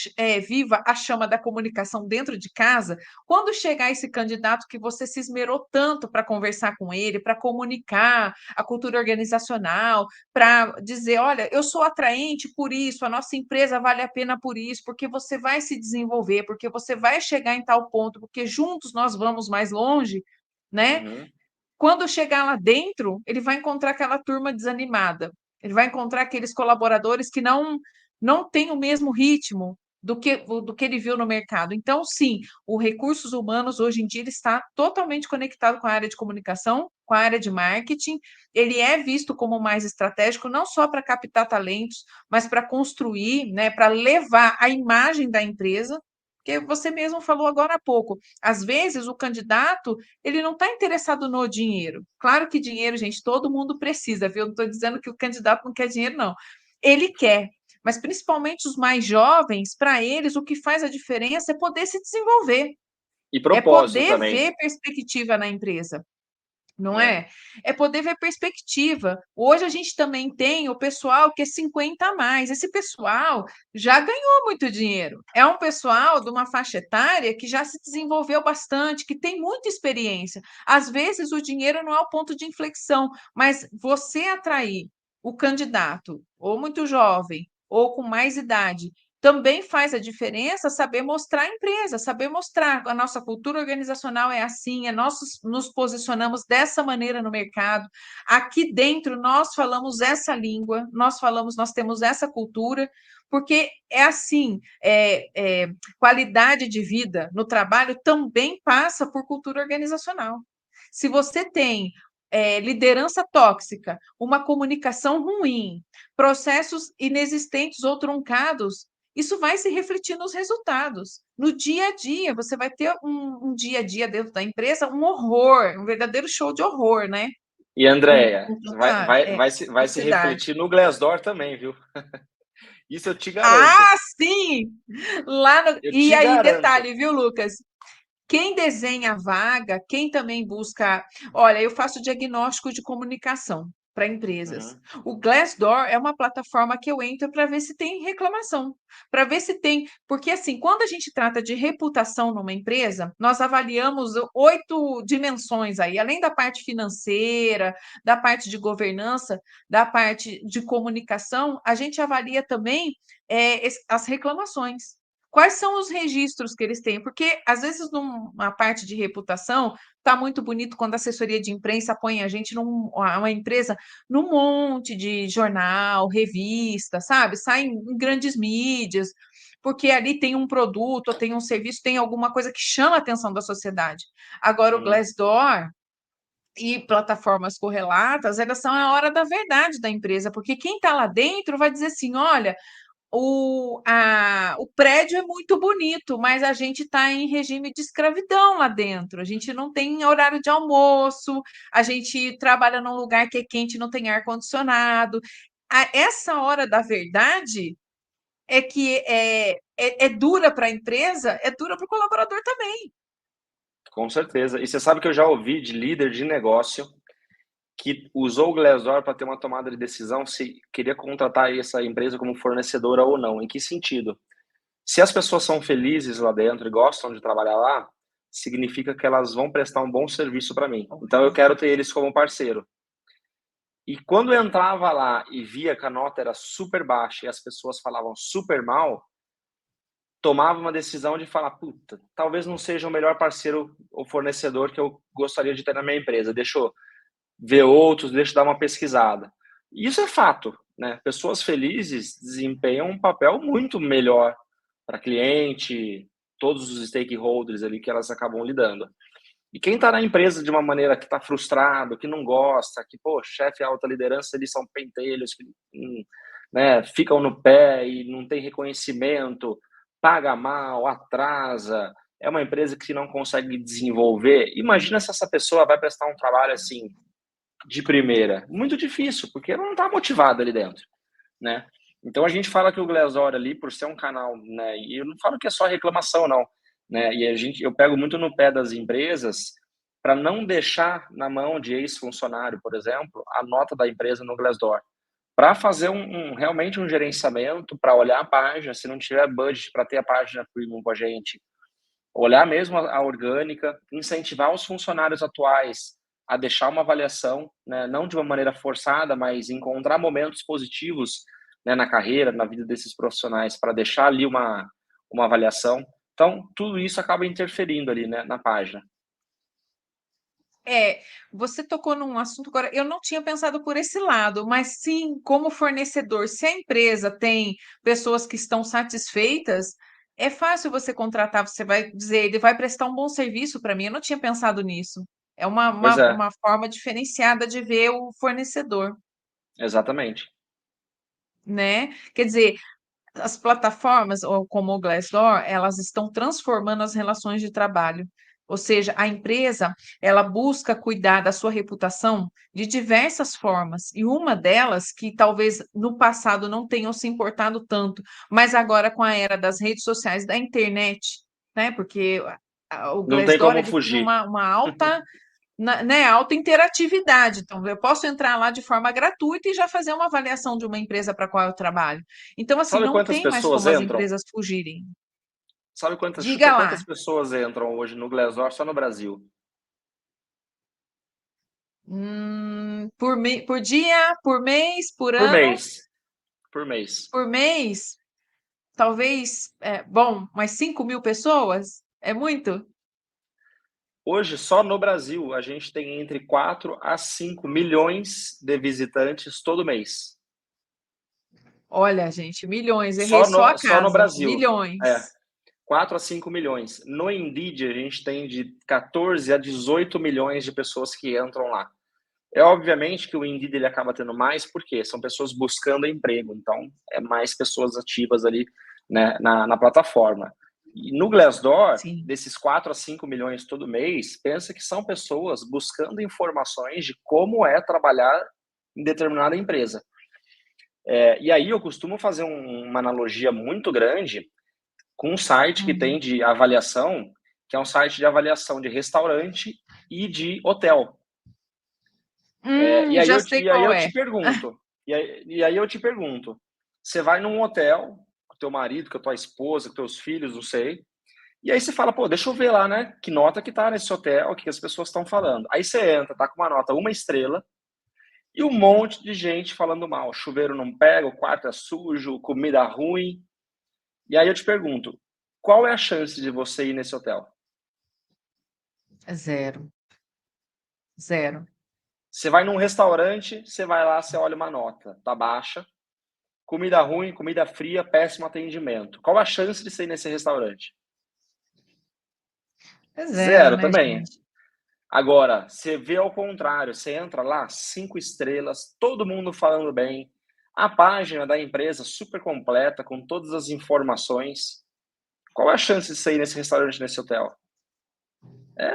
viva a chama da comunicação dentro de casa, quando chegar esse candidato que você se esmerou tanto para conversar com ele, para comunicar a cultura organizacional, para dizer, olha, eu sou atraente por isso, a nossa empresa vale a pena por isso, porque você vai se desenvolver, porque você vai chegar em tal ponto, porque juntos nós vamos mais longe, né? Uhum. Quando chegar lá dentro, ele vai encontrar aquela turma desanimada, ele vai encontrar aqueles colaboradores que não têm o mesmo ritmo do que ele viu no mercado. Então, sim, o recursos humanos hoje em dia ele está totalmente conectado com a área de comunicação, com a área de marketing. Ele é visto como mais estratégico, não só para captar talentos, mas para construir, né, para levar a imagem da empresa. Porque você mesmo falou agora há pouco, às vezes o candidato ele não está interessado no dinheiro. Claro que dinheiro, gente, todo mundo precisa, viu? Não estou dizendo que o candidato não quer dinheiro, não. Ele quer, mas principalmente os mais jovens, para eles, o que faz a diferença é poder se desenvolver, E é propósito poder também, ver perspectiva na empresa. Não né? é? É poder ver perspectiva. Hoje a gente também tem o pessoal que é 50 a mais. Esse pessoal já ganhou muito dinheiro. É um pessoal de uma faixa etária que já se desenvolveu bastante, que tem muita experiência. Às vezes o dinheiro não é o ponto de inflexão, mas você atrair o candidato, ou muito jovem, ou com mais idade, também faz a diferença saber mostrar a empresa, saber mostrar a nossa cultura organizacional é assim, nós nos posicionamos dessa maneira no mercado. Aqui dentro nós falamos essa língua, nós temos essa cultura, porque é assim, qualidade de vida no trabalho também passa por cultura organizacional. Se você tem liderança tóxica, uma comunicação ruim, processos inexistentes ou truncados, isso vai se refletir nos resultados. No dia a dia, você vai ter um dia a dia dentro da empresa, um horror, um verdadeiro show de horror, né? E Andréia, Com tanta vai se toxicidade. refletir no Glassdoor também, viu? Isso eu te garanto. Ah, sim! Lá no... Eu E te aí, garanto. detalhe, viu, Lucas? Quem desenha a vaga, quem também busca. Olha, eu faço diagnóstico de comunicação para empresas. Uhum. O Glassdoor é uma plataforma que eu entro para ver se tem reclamação, para ver se tem. Porque, assim, quando a gente trata de reputação numa empresa, nós avaliamos 8 dimensões aí, além da parte financeira, da parte de governança, da parte de comunicação, a gente avalia também as reclamações. Quais são os registros que eles têm? Porque, às vezes, numa parte de reputação, está muito bonito quando a assessoria de imprensa põe a gente uma empresa num monte de jornal, revista, sabe? Sai em grandes mídias, porque ali tem um produto, ou tem um serviço, tem alguma coisa que chama a atenção da sociedade. Agora, o Uhum. Glassdoor e plataformas correlatas, elas são a hora da verdade da empresa, porque quem está lá dentro vai dizer assim: olha, o prédio é muito bonito, mas a gente está em regime de escravidão lá dentro. A gente não tem horário de almoço, a gente trabalha num lugar que é quente, não tem ar-condicionado. Essa hora da verdade é que é dura para a empresa, é dura para o colaborador também. Com certeza. E você sabe que eu já ouvi de líder de negócio que usou o Glassdoor para ter uma tomada de decisão se queria contratar essa empresa como fornecedora ou não. Em que sentido? Se as pessoas são felizes lá dentro e gostam de trabalhar lá, significa que elas vão prestar um bom serviço para mim. Então eu quero ter eles como parceiro. E quando eu entrava lá e via que a nota era super baixa e as pessoas falavam super mal, tomava uma decisão de falar, puta, talvez não seja o melhor parceiro ou fornecedor que eu gostaria de ter na minha empresa. Deixa eu ver outros, deixa eu dar uma pesquisada. E isso é fato, né? Pessoas felizes desempenham um papel muito melhor para cliente, todos os stakeholders ali que elas acabam lidando. E quem está na empresa de uma maneira que está frustrado, que não gosta, que, pô, chefe e alta liderança, eles são pentelhos, que, né, ficam no pé e não tem reconhecimento, paga mal, atrasa, é uma empresa que não consegue desenvolver. Imagina se essa pessoa vai prestar um trabalho assim, de primeira. Muito difícil, porque ela não está motivada ali dentro, né? Então a gente fala que o Glassdoor ali, por ser um canal, né, e eu não falo que é só reclamação, não, né? E eu pego muito no pé das empresas para não deixar na mão de ex-funcionário, por exemplo, a nota da empresa no Glassdoor, para fazer realmente um gerenciamento, para olhar a página, se não tiver budget para ter a página premium com a gente, olhar mesmo a orgânica, incentivar os funcionários atuais a deixar uma avaliação, né, não de uma maneira forçada, mas encontrar momentos positivos, né, na carreira, na vida desses profissionais, para deixar ali uma avaliação. Então, tudo isso acaba interferindo ali, né, na página. É, você tocou num assunto agora, eu não tinha pensado por esse lado, mas sim, como fornecedor, se a empresa tem pessoas que estão satisfeitas, é fácil você contratar, você vai dizer, ele vai prestar um bom serviço para mim. Eu não tinha pensado nisso. É uma, Pois uma, é, uma forma diferenciada de ver o fornecedor, exatamente. né? Quer dizer, as plataformas, ou como o Glassdoor, elas estão transformando as relações de trabalho. Ou seja, a empresa, ela busca cuidar da sua reputação de diversas formas. E uma delas, que talvez no passado não tenham se importado tanto, mas agora com a era das redes sociais, da internet, né? Porque o Não tem Glassdoor, como ele tem fugir. uma alta né, alta interatividade. Então, eu posso entrar lá de forma gratuita e já fazer uma avaliação de uma empresa para qual eu trabalho. Então, assim, Sabe não quantas tem mais pessoas como as entram? empresas fugirem. Sabe quantas, chuta Diga lá, quantas pessoas entram hoje no Glassdoor só no Brasil? por dia, por mês, por Por ano, mês. Por mês. por mês, talvez, bom, umas 5.000 pessoas? É muito? Hoje, só no Brasil, a gente tem entre 4 a 5 milhões de visitantes todo mês. Olha, gente, milhões, errei Só só a só no casa, Brasil. É, milhões. 4 a 5 milhões. No Indeed, a gente tem de 14 a 18 milhões de pessoas que entram lá. É obviamente que o Indeed ele acaba tendo mais, porque são pessoas buscando emprego, então é mais pessoas ativas ali, né, na plataforma. E no Glassdoor, Sim, desses 4 a 5 milhões todo mês, pensa que são pessoas buscando informações de como é trabalhar em determinada empresa. E aí eu costumo fazer uma analogia muito grande com um site que tem uhum. de avaliação, que é um site de avaliação de restaurante e de hotel. Já sei E aí qual eu é. te pergunto, e aí eu te pergunto, você vai num hotel com teu marido, com a tua esposa, com teus filhos, não sei, e aí você fala, pô, deixa eu ver lá, né, que nota que tá nesse hotel, o que as pessoas estão falando. Aí você entra, tá com uma nota uma estrela, e um monte de gente falando mal, chuveiro não pega, o quarto é sujo, comida ruim. E aí eu te pergunto, qual é a chance de você ir nesse hotel? Zero, zero. Você vai num restaurante, você vai lá, você olha uma nota, tá baixa, comida ruim, comida fria, péssimo atendimento. Qual a chance de ser nesse restaurante? É zero, Zero né, também. gente? Agora, você vê ao contrário, você entra lá, 5 estrelas, todo mundo falando bem, a página da empresa super completa, com todas as informações. Qual é a chance de sair nesse restaurante, nesse hotel? É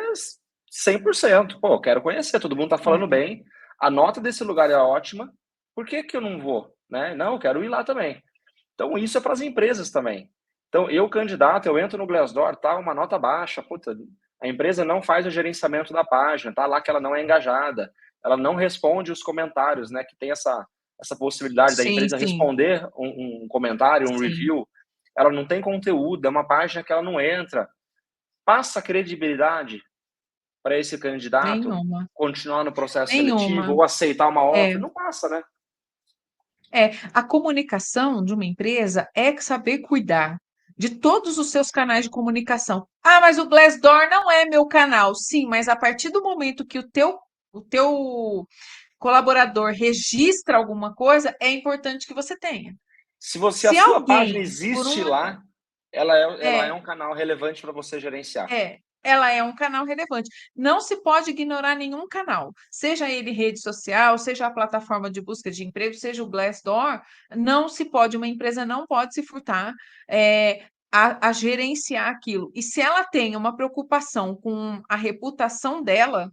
100%. Pô, quero conhecer, todo mundo tá falando É. bem, a nota desse lugar é ótima, por que que eu não vou? Né? Não, eu quero ir lá também. Então, isso é para as empresas também. Então, eu, candidato, eu entro no Glassdoor, tá uma nota baixa, puta, a empresa não faz o gerenciamento da página, tá lá que ela não é engajada, ela não responde os comentários, né, que tem essa possibilidade da Sim, empresa sim, responder um comentário, um sim. review, ela não tem conteúdo, é uma página que ela não entra. Passa credibilidade para esse candidato Nenhuma, continuar no processo seletivo nenhuma. ou aceitar uma É, offer? Não passa, né? a comunicação de uma empresa é saber cuidar de todos os seus canais de comunicação. Ah, mas o Glassdoor não é meu canal. Sim, mas a partir do momento que o teu colaborador registra alguma coisa, é importante que você tenha. Se a Se sua página alguém, por existe uma, lá, ela é é, um canal relevante para você gerenciar. ela é um canal relevante. Não se pode ignorar nenhum canal, seja ele rede social, seja a plataforma de busca de emprego, seja o Glassdoor, não se pode, uma empresa não pode se furtar a gerenciar aquilo. E se ela tem uma preocupação com a reputação dela,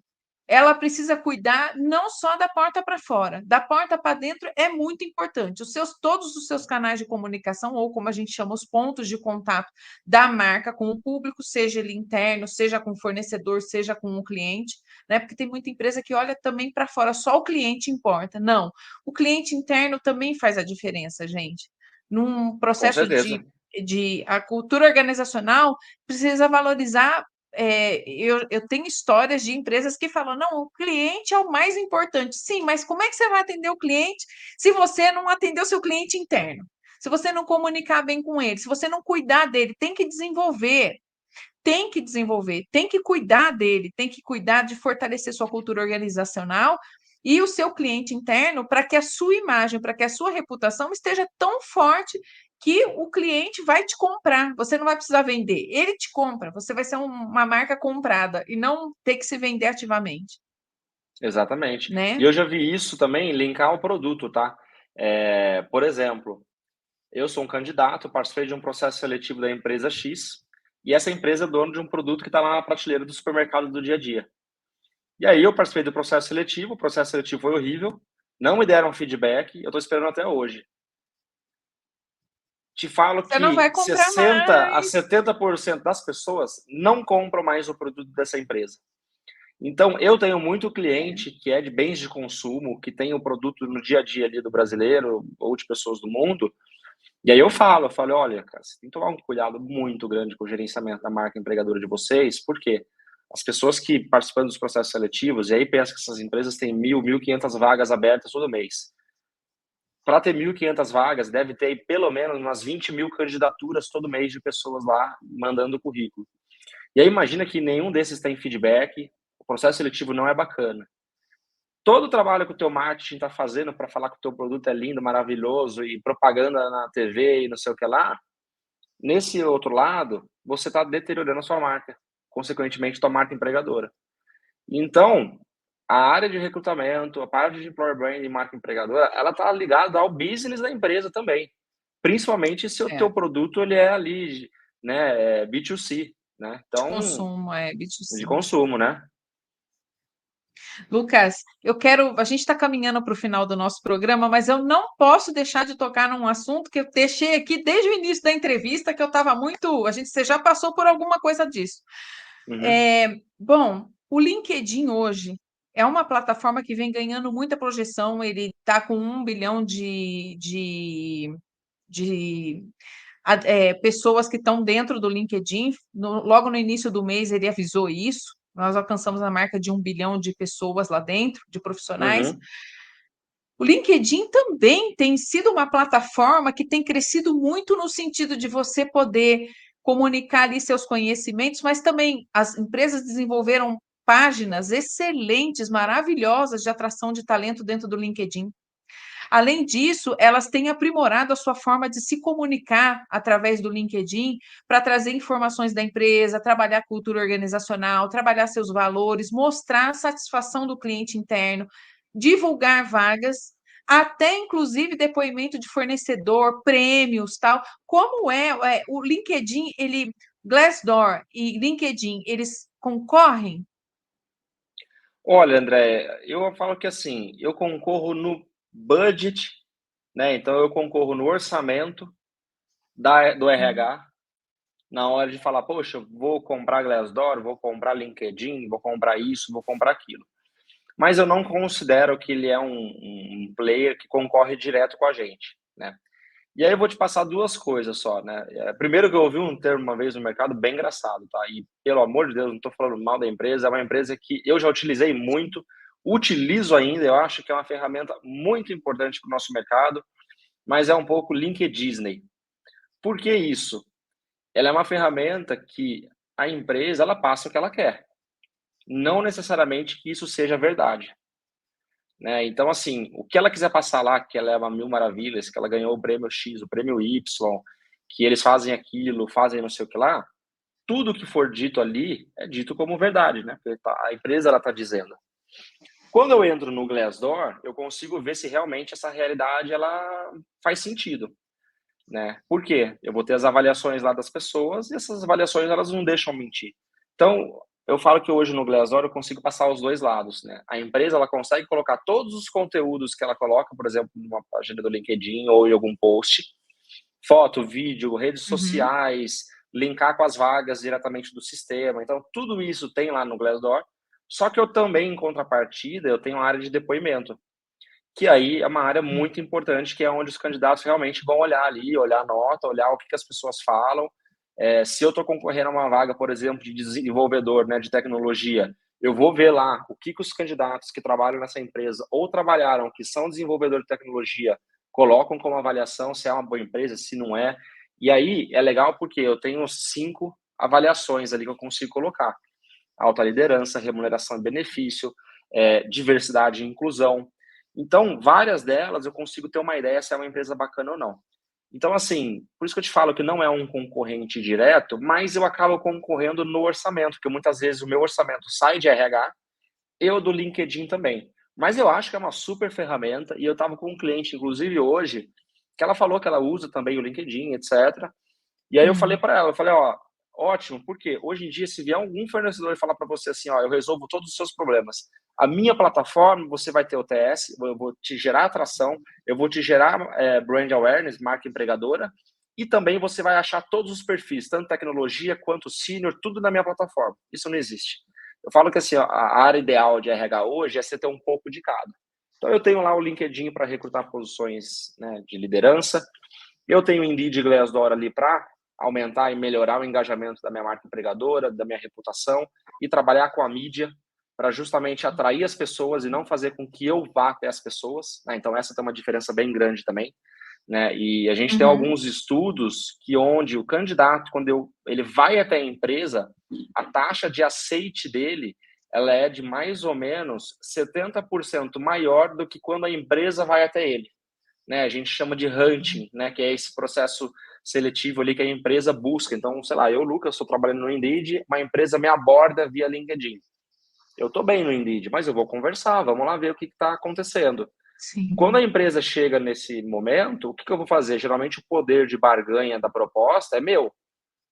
ela precisa cuidar não só da porta para fora, da porta para dentro é muito importante. Todos os seus canais de comunicação, ou como a gente chama, os pontos de contato da marca com o público, seja ele interno, seja com o fornecedor, seja com o cliente, né? Porque tem muita empresa que olha também para fora, só o cliente importa. Não, o cliente interno também faz a diferença, gente. Num Com processo certeza. de a cultura organizacional precisa valorizar eu tenho histórias de empresas que falam, não, o cliente é o mais importante. Sim, mas como é que você vai atender o cliente se você não atender o seu cliente interno? Se você não comunicar bem com ele, se você não cuidar dele, tem que desenvolver. tem que desenvolver, tem que cuidar dele, tem que cuidar de fortalecer sua cultura organizacional e o seu cliente interno para que a sua imagem, para que a sua reputação esteja tão forte que o cliente vai te comprar. Você não vai precisar vender, ele te compra. Você vai ser uma marca comprada e não ter que se vender ativamente, Exatamente. E né? eu já vi isso também linkar ao produto, tá? Por exemplo, eu sou um candidato, participei de um processo seletivo da empresa X, e essa empresa é dona de um produto que está lá na prateleira do supermercado do dia a dia. E aí eu participei do processo seletivo, o processo seletivo foi horrível, não me deram feedback, eu estou esperando até hoje. Te falo Você não que vai comprar 60 a mais. 70% das pessoas não compram mais o produto dessa empresa. Então, eu tenho muito É. cliente que é de bens de consumo, que tem o produto no dia a dia ali do brasileiro ou de pessoas do mundo, e aí eu falo, olha, cara, você tem que tomar um cuidado muito grande com o gerenciamento da marca empregadora de vocês, porque as pessoas que participam dos processos seletivos, e aí pensa que essas empresas têm 1.000, 1.500 vagas abertas todo mês. Para ter 1.500 vagas, deve ter pelo menos umas 20.000 candidaturas todo mês de pessoas lá mandando currículo. E aí imagina que nenhum desses tem feedback, o processo seletivo não é bacana. Todo o trabalho que o teu marketing está fazendo para falar que o teu produto é lindo, maravilhoso e propaganda na TV e não sei o que lá, nesse outro lado, você está deteriorando a sua marca, consequentemente, tua marca empregadora. Então, a área de recrutamento, a parte de employer brand e marca empregadora, ela está ligada ao business da empresa também, principalmente se o É, teu produto ele é ali, né, B2C, né? de Então, consumo, é de B2C. consumo, né? Lucas, eu quero. A gente está caminhando para o final do nosso programa, mas eu não posso deixar de tocar num assunto que eu deixei aqui desde o início da entrevista, que eu estava muito. Você já passou por alguma coisa disso. Uhum, Bom, o LinkedIn hoje é uma plataforma que vem ganhando muita projeção, ele está com 1 bilhão de pessoas que estão dentro do LinkedIn. Logo no início do mês ele avisou isso. Nós alcançamos a marca de 1 bilhão de pessoas lá dentro, de profissionais. uhum. O LinkedIn também tem sido uma plataforma que tem crescido muito no sentido de você poder comunicar ali seus conhecimentos, mas também as empresas desenvolveram páginas excelentes, maravilhosas de atração de talento dentro do LinkedIn. Além disso, elas têm aprimorado a sua forma de se comunicar através do LinkedIn para trazer informações da empresa, trabalhar a cultura organizacional, trabalhar seus valores, mostrar a satisfação do cliente interno, divulgar vagas, até inclusive depoimento de fornecedor, prêmios, tal. Como o LinkedIn, ele Glassdoor e LinkedIn, eles concorrem? Olha, André, eu falo que assim, eu concorro no budget, né? Então eu concorro no orçamento do Uhum. RH, na hora de falar, poxa, vou comprar Glassdoor, vou comprar LinkedIn, vou comprar isso, vou comprar aquilo. Mas eu não considero que ele é um player que concorre direto com a gente, né? E aí eu vou te passar duas coisas só, né? Primeiro que eu ouvi um termo uma vez no mercado bem engraçado, tá? E pelo amor de Deus, não estou falando mal da empresa, é uma empresa que eu já utilizei muito, utilizo ainda, eu acho que é uma ferramenta muito importante para o nosso mercado, mas é um pouco LinkedIn. Por que isso? Ela é uma ferramenta que a empresa ela passa o que ela quer, não necessariamente que isso seja verdade. Né? Então, assim, o que ela quiser passar lá, que ela é uma mil maravilhas, que ela ganhou o prêmio X, o prêmio Y, que eles fazem aquilo, fazem não sei o que lá, tudo que for dito ali é dito como verdade, né? Porque a empresa ela está dizendo. Quando eu entro no Glassdoor, eu consigo ver se realmente essa realidade ela faz sentido, né? Por quê? Eu vou ter as avaliações lá das pessoas e essas avaliações elas não deixam mentir. Então, eu falo que hoje no Glassdoor eu consigo passar os dois lados, né? A empresa ela consegue colocar todos os conteúdos que ela coloca, por exemplo, numa página do LinkedIn ou em algum post, foto, vídeo, redes Uhum. sociais, linkar com as vagas diretamente do sistema. Então, tudo isso tem lá no Glassdoor. Só que eu também, em contrapartida, eu tenho uma área de depoimento, que aí é uma área muito importante, que é onde os candidatos realmente vão olhar ali, olhar a nota, olhar o que as pessoas falam. Se eu estou concorrendo a uma vaga, por exemplo, de desenvolvedor, né, de tecnologia, eu vou ver lá o que os candidatos que trabalham nessa empresa ou trabalharam, que são desenvolvedor de tecnologia, colocam como avaliação, se é uma boa empresa, se não é. E aí é legal porque eu tenho 5 avaliações ali que eu consigo colocar. Alta liderança, remuneração e benefício, diversidade e inclusão. Então, várias delas eu consigo ter uma ideia se é uma empresa bacana ou não. Então, assim, por isso que eu te falo que não é um concorrente direto, mas eu acabo concorrendo no orçamento, porque muitas vezes o meu orçamento sai de RH e o do LinkedIn também. Mas eu acho que é uma super ferramenta e eu estava com um cliente, inclusive hoje, que ela falou que ela usa também o LinkedIn, etc. E aí eu falei Hum. para ela, eu falei, ó, ótimo, porque hoje em dia, se vier algum fornecedor e falar para você assim, ó, eu resolvo todos os seus problemas, a minha plataforma, você vai ter o TS, eu vou te gerar atração, eu vou te gerar brand awareness, marca empregadora, e também você vai achar todos os perfis, tanto tecnologia quanto senior, tudo na minha plataforma. Isso não existe. Eu falo que assim, ó, a área ideal de RH hoje é você ter um pouco de cada. Então eu tenho lá o LinkedIn para recrutar posições, né, de liderança, eu tenho o Indeed e Glassdoor ali para aumentar e melhorar o engajamento da minha marca empregadora, da minha reputação e trabalhar com a mídia para justamente atrair as pessoas e não fazer com que eu vá até as pessoas, né? Então essa tem uma diferença bem grande também, né? E a gente tem Uhum. alguns estudos que onde o candidato, quando ele vai até a empresa, a taxa de aceite dele ela é de mais ou menos 70% maior do que quando a empresa vai até ele, né? A gente chama de hunting, né? Que é esse processo seletivo ali que a empresa busca. Então, sei lá, eu, Lucas, estou trabalhando no Indeed, uma empresa me aborda via LinkedIn. Eu estou bem no Indeed, mas eu vou conversar, vamos lá ver o que está acontecendo. Quando a Sim. empresa chega nesse momento, o que eu vou fazer? Geralmente o poder de barganha da proposta é meu.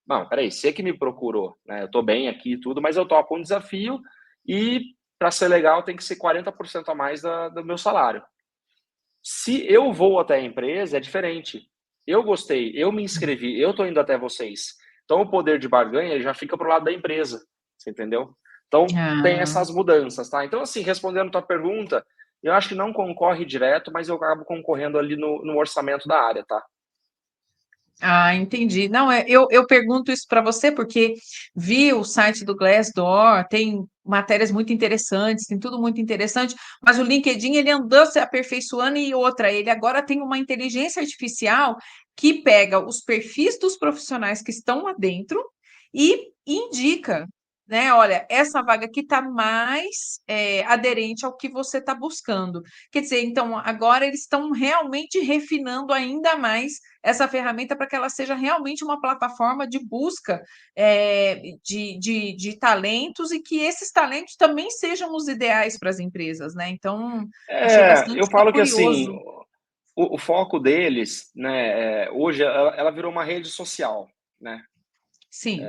Não, peraí, você que me procurou, né? Eu estou bem aqui e tudo, mas eu topo um desafio e para ser legal tem que ser 40% a mais do meu salário. Se eu vou até a empresa, é diferente. Eu gostei, eu me inscrevi, eu estou indo até vocês. Então, o poder de barganha já fica para o lado da empresa, você entendeu? Então, tem Ah. essas mudanças, tá? Então, assim, respondendo a tua pergunta, eu acho que não concorre direto, mas eu acabo concorrendo ali no orçamento da área, tá? Ah, entendi. Não, eu pergunto isso para você porque vi o site do Glassdoor, tem matérias muito interessantes, tem tudo muito interessante, mas o LinkedIn ele andou se aperfeiçoando e outra, ele agora tem uma inteligência artificial que pega os perfis dos profissionais que estão lá dentro e indica, né? Olha, essa vaga aqui está mais aderente ao que você está buscando. Quer dizer, então agora eles estão realmente refinando ainda mais essa ferramenta para que ela seja realmente uma plataforma de busca de talentos e que esses talentos também sejam os ideais para as empresas, né? Então, achei Eu bastante falo que assim, curioso. o foco deles, né, hoje ela virou uma rede social, né? Sim,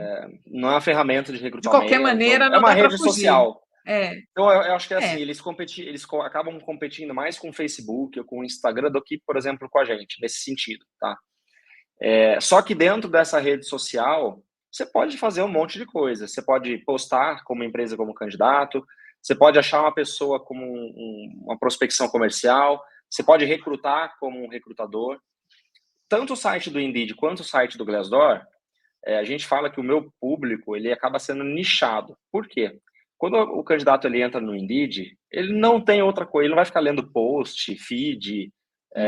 Não é uma ferramenta de de qualquer recrutamento, maneira, é não uma dá para rede fugir. social. É, Então, eu acho que é é. assim, acabam competindo mais com o Facebook ou com o Instagram do que, por exemplo, com a gente, nesse sentido, tá? Só que dentro dessa rede social, você pode fazer um monte de coisa. Você pode postar como empresa, como candidato, você pode achar uma pessoa como uma prospecção comercial, você pode recrutar como um recrutador. Tanto o site do Indeed quanto o site do Glassdoor, a gente fala que o meu público ele acaba sendo nichado. Por quê? Quando o candidato ele entra no Indeed, ele não tem outra coisa, ele não vai ficar lendo post, feed, Uhum.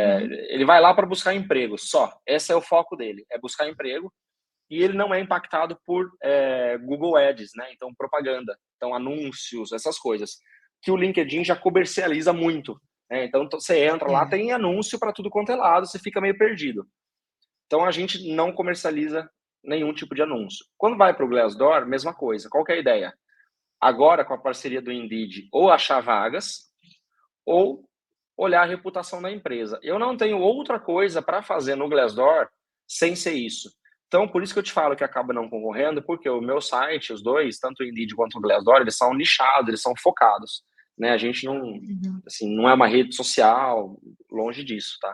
ele vai lá para buscar emprego só. Esse é o foco dele, é buscar emprego e ele não é impactado por Google Ads, né? Então propaganda, então anúncios, essas coisas que o LinkedIn já comercializa muito. Né? Então você entra lá, É. tem anúncio para tudo quanto é lado, você fica meio perdido. Então a gente não comercializa nenhum tipo de anúncio. Quando vai para o Glassdoor, mesma coisa. Qual que é a ideia? Agora, com a parceria do Indeed, ou achar vagas, ou olhar a reputação da empresa. Eu não tenho outra coisa para fazer no Glassdoor sem ser isso. Então, por isso que eu te falo que acaba não concorrendo, porque o meu site, os dois, tanto o Indeed quanto o Glassdoor, eles são nichados, eles são focados. Né? A gente não, Uhum. assim, não é uma rede social, longe disso, tá?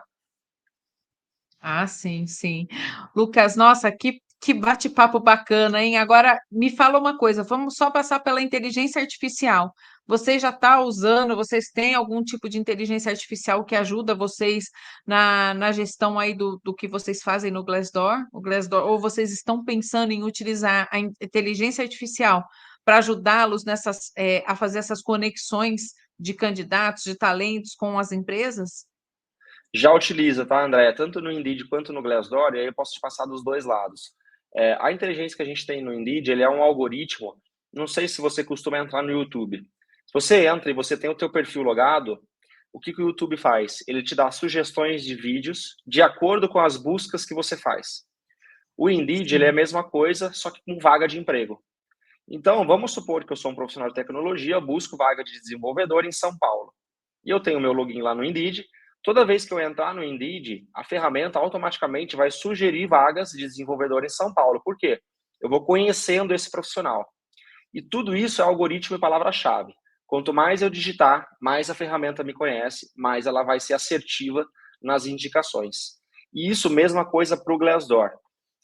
Ah, sim, sim. Lucas, nossa, que bate-papo bacana, hein? Agora, me fala uma coisa, vamos só passar pela inteligência artificial. Você já está usando, vocês têm algum tipo de inteligência artificial que ajuda vocês na gestão aí do que vocês fazem no Glassdoor? O Glassdoor, ou vocês estão pensando em utilizar a inteligência artificial para ajudá-los a fazer essas conexões de candidatos, de talentos com as empresas? Já utiliza, tá, André? Tanto no Indeed quanto no Glassdoor, e aí eu posso te passar dos dois lados. A inteligência que a gente tem no Indeed, ele é um algoritmo, não sei se você costuma entrar no YouTube. Se você entra e você tem o teu perfil logado, o que o YouTube faz? Ele te dá sugestões de vídeos de acordo com as buscas que você faz. O Indeed, ele é a Sim. mesma coisa, só que com vaga de emprego. Então, vamos supor que eu sou um profissional de tecnologia, busco vaga de desenvolvedor em São Paulo. E eu tenho meu login lá no Indeed. Toda vez que eu entrar no Indeed, a ferramenta automaticamente vai sugerir vagas de desenvolvedor em São Paulo. Por quê? Eu vou conhecendo esse profissional. E tudo isso é algoritmo e palavra-chave. Quanto mais eu digitar, mais a ferramenta me conhece, mais ela vai ser assertiva nas indicações. E isso, mesma coisa para o Glassdoor.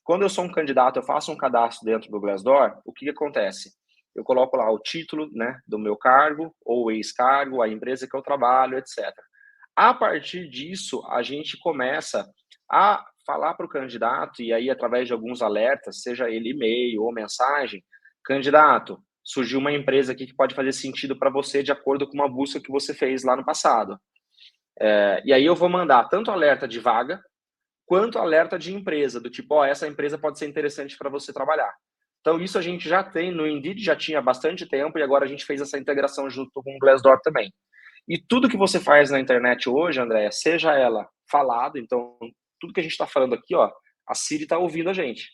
Quando eu sou um candidato, eu faço um cadastro dentro do Glassdoor, o que acontece? Eu coloco lá o título, né, do meu cargo, ou ex-cargo, a empresa que eu trabalho, etc. A partir disso, a gente começa a falar para o candidato, e aí através de alguns alertas, seja ele e-mail ou mensagem, candidato, surgiu uma empresa aqui que pode fazer sentido para você de acordo com uma busca que você fez lá no passado. E aí eu vou mandar tanto alerta de vaga, quanto alerta de empresa, do tipo, ó, essa empresa pode ser interessante para você trabalhar. Então, isso a gente já tem no Indeed, já tinha há bastante tempo, e agora a gente fez essa integração junto com o Glassdoor também. E tudo que você faz na internet hoje, André, seja ela falado, então, tudo que a gente está falando aqui, ó, a Siri está ouvindo a gente.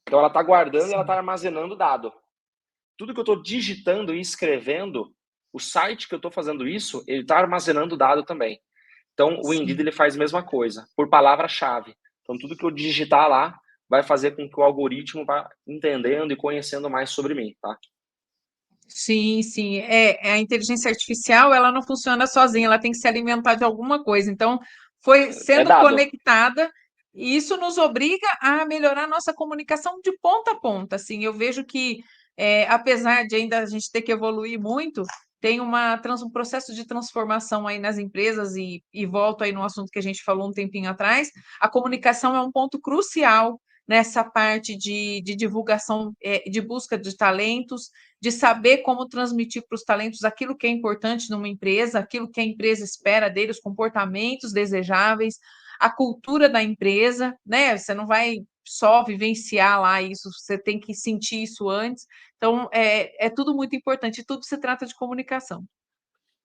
Então, ela está guardando e ela está Sim. armazenando dado. Tudo que eu estou digitando e escrevendo, o site que eu estou fazendo isso, ele está armazenando dado também. Então, o Indeed Sim. ele faz a mesma coisa, por palavra-chave. Então, tudo que eu digitar lá vai fazer com que o algoritmo vá entendendo e conhecendo mais sobre mim, tá? Sim, sim. A inteligência artificial, ela não funciona sozinha, ela tem que se alimentar de alguma coisa. Então, foi É sendo dado. conectada, e isso nos obriga a melhorar a nossa comunicação de ponta a ponta. Assim, eu vejo que, apesar de ainda a gente ter que evoluir muito, tem um processo de transformação aí nas empresas, e volto aí no assunto que a gente falou um tempinho atrás, a comunicação é um ponto crucial nessa parte de divulgação, de busca de talentos, de saber como transmitir para os talentos aquilo que é importante numa empresa, aquilo que a empresa espera deles, comportamentos desejáveis, a cultura da empresa, né? Você não vai só vivenciar lá isso, você tem que sentir isso antes. Então, é tudo muito importante, tudo se trata de comunicação.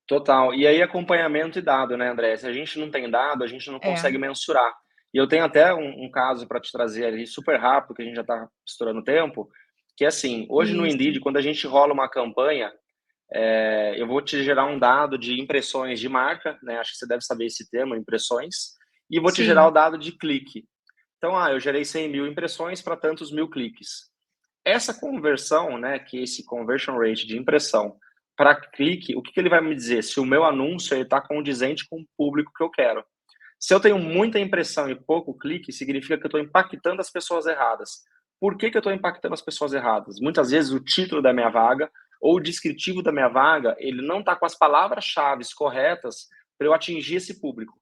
Total. E aí, acompanhamento e dado, né, André? Se a gente não tem dado, a gente não É, consegue mensurar. E eu tenho até um caso para te trazer ali super rápido, que a gente já está estourando tempo, que é assim, hoje no isso, Indeed, quando a gente rola uma campanha, eu vou te gerar um dado de impressões de marca, né? Acho que você deve saber esse termo, impressões, e vou te gerar o sim, dado de clique. Então, eu gerei 100 mil impressões para tantos mil cliques. Essa conversão, né, que esse conversion rate de impressão para clique, o que, que ele vai me dizer? Se o meu anúncio está condizente com o público que eu quero. Se eu tenho muita impressão e pouco clique, significa que eu estou impactando as pessoas erradas. Por que, que eu estou impactando as pessoas erradas? Muitas vezes o título da minha vaga ou o descritivo da minha vaga, ele não está com as palavras-chave corretas para eu atingir esse público.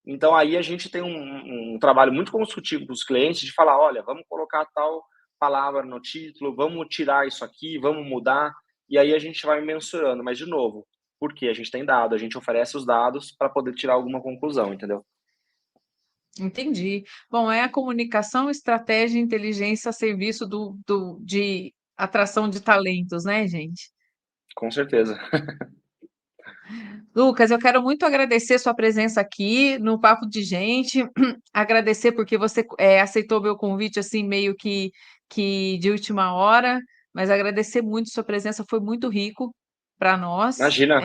Então, aí a gente tem um trabalho muito consultivo com os clientes de falar, olha, vamos colocar tal palavra no título, vamos tirar isso aqui, vamos mudar, e aí a gente vai mensurando. Mas, de novo, porque a gente tem dado, a gente oferece os dados para poder tirar alguma conclusão, entendeu? entendi. Bom, é a comunicação, estratégia e inteligência a serviço de atração de talentos, né, gente? Com certeza. Lucas, eu quero muito agradecer sua presença aqui no Papo de Gente, agradecer porque você aceitou meu convite assim meio que de última hora, mas agradecer muito sua presença, foi muito rico para nós, Imagina,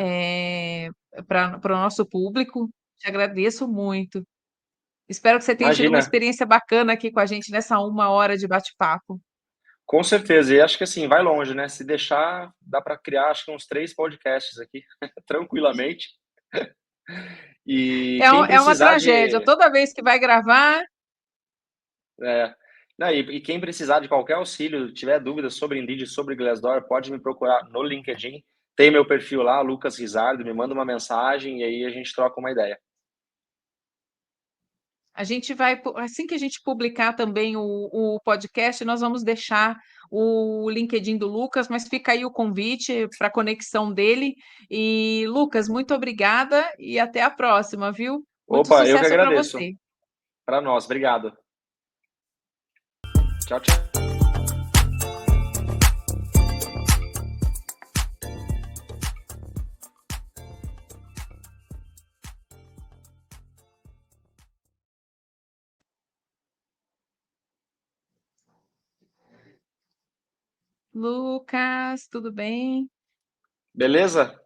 para o nosso público. Te agradeço muito. Espero que você tenha tido uma imagina. experiência bacana aqui com a gente nessa 1 hora de bate-papo. Com certeza. E acho que assim, vai longe, né? Se deixar, dá para criar acho que uns 3 podcasts aqui, tranquilamente. E quem É uma precisar tragédia. de. Toda vez que vai gravar, É, não, e quem precisar de qualquer auxílio, tiver dúvidas sobre Indeed, sobre Glassdoor, pode me procurar no LinkedIn. Tem meu perfil lá, Lucas Rizardo, me manda uma mensagem e aí a gente troca uma ideia. a gente vai, assim que a gente publicar também o podcast, nós vamos deixar o LinkedIn do Lucas, mas fica aí o convite para a conexão dele. E, Lucas, muito obrigada e até a próxima, viu? Muito Opa, eu que sucesso para agradeço. você. Para nós, obrigado. Tchau, tchau. Lucas, tudo bem? Beleza?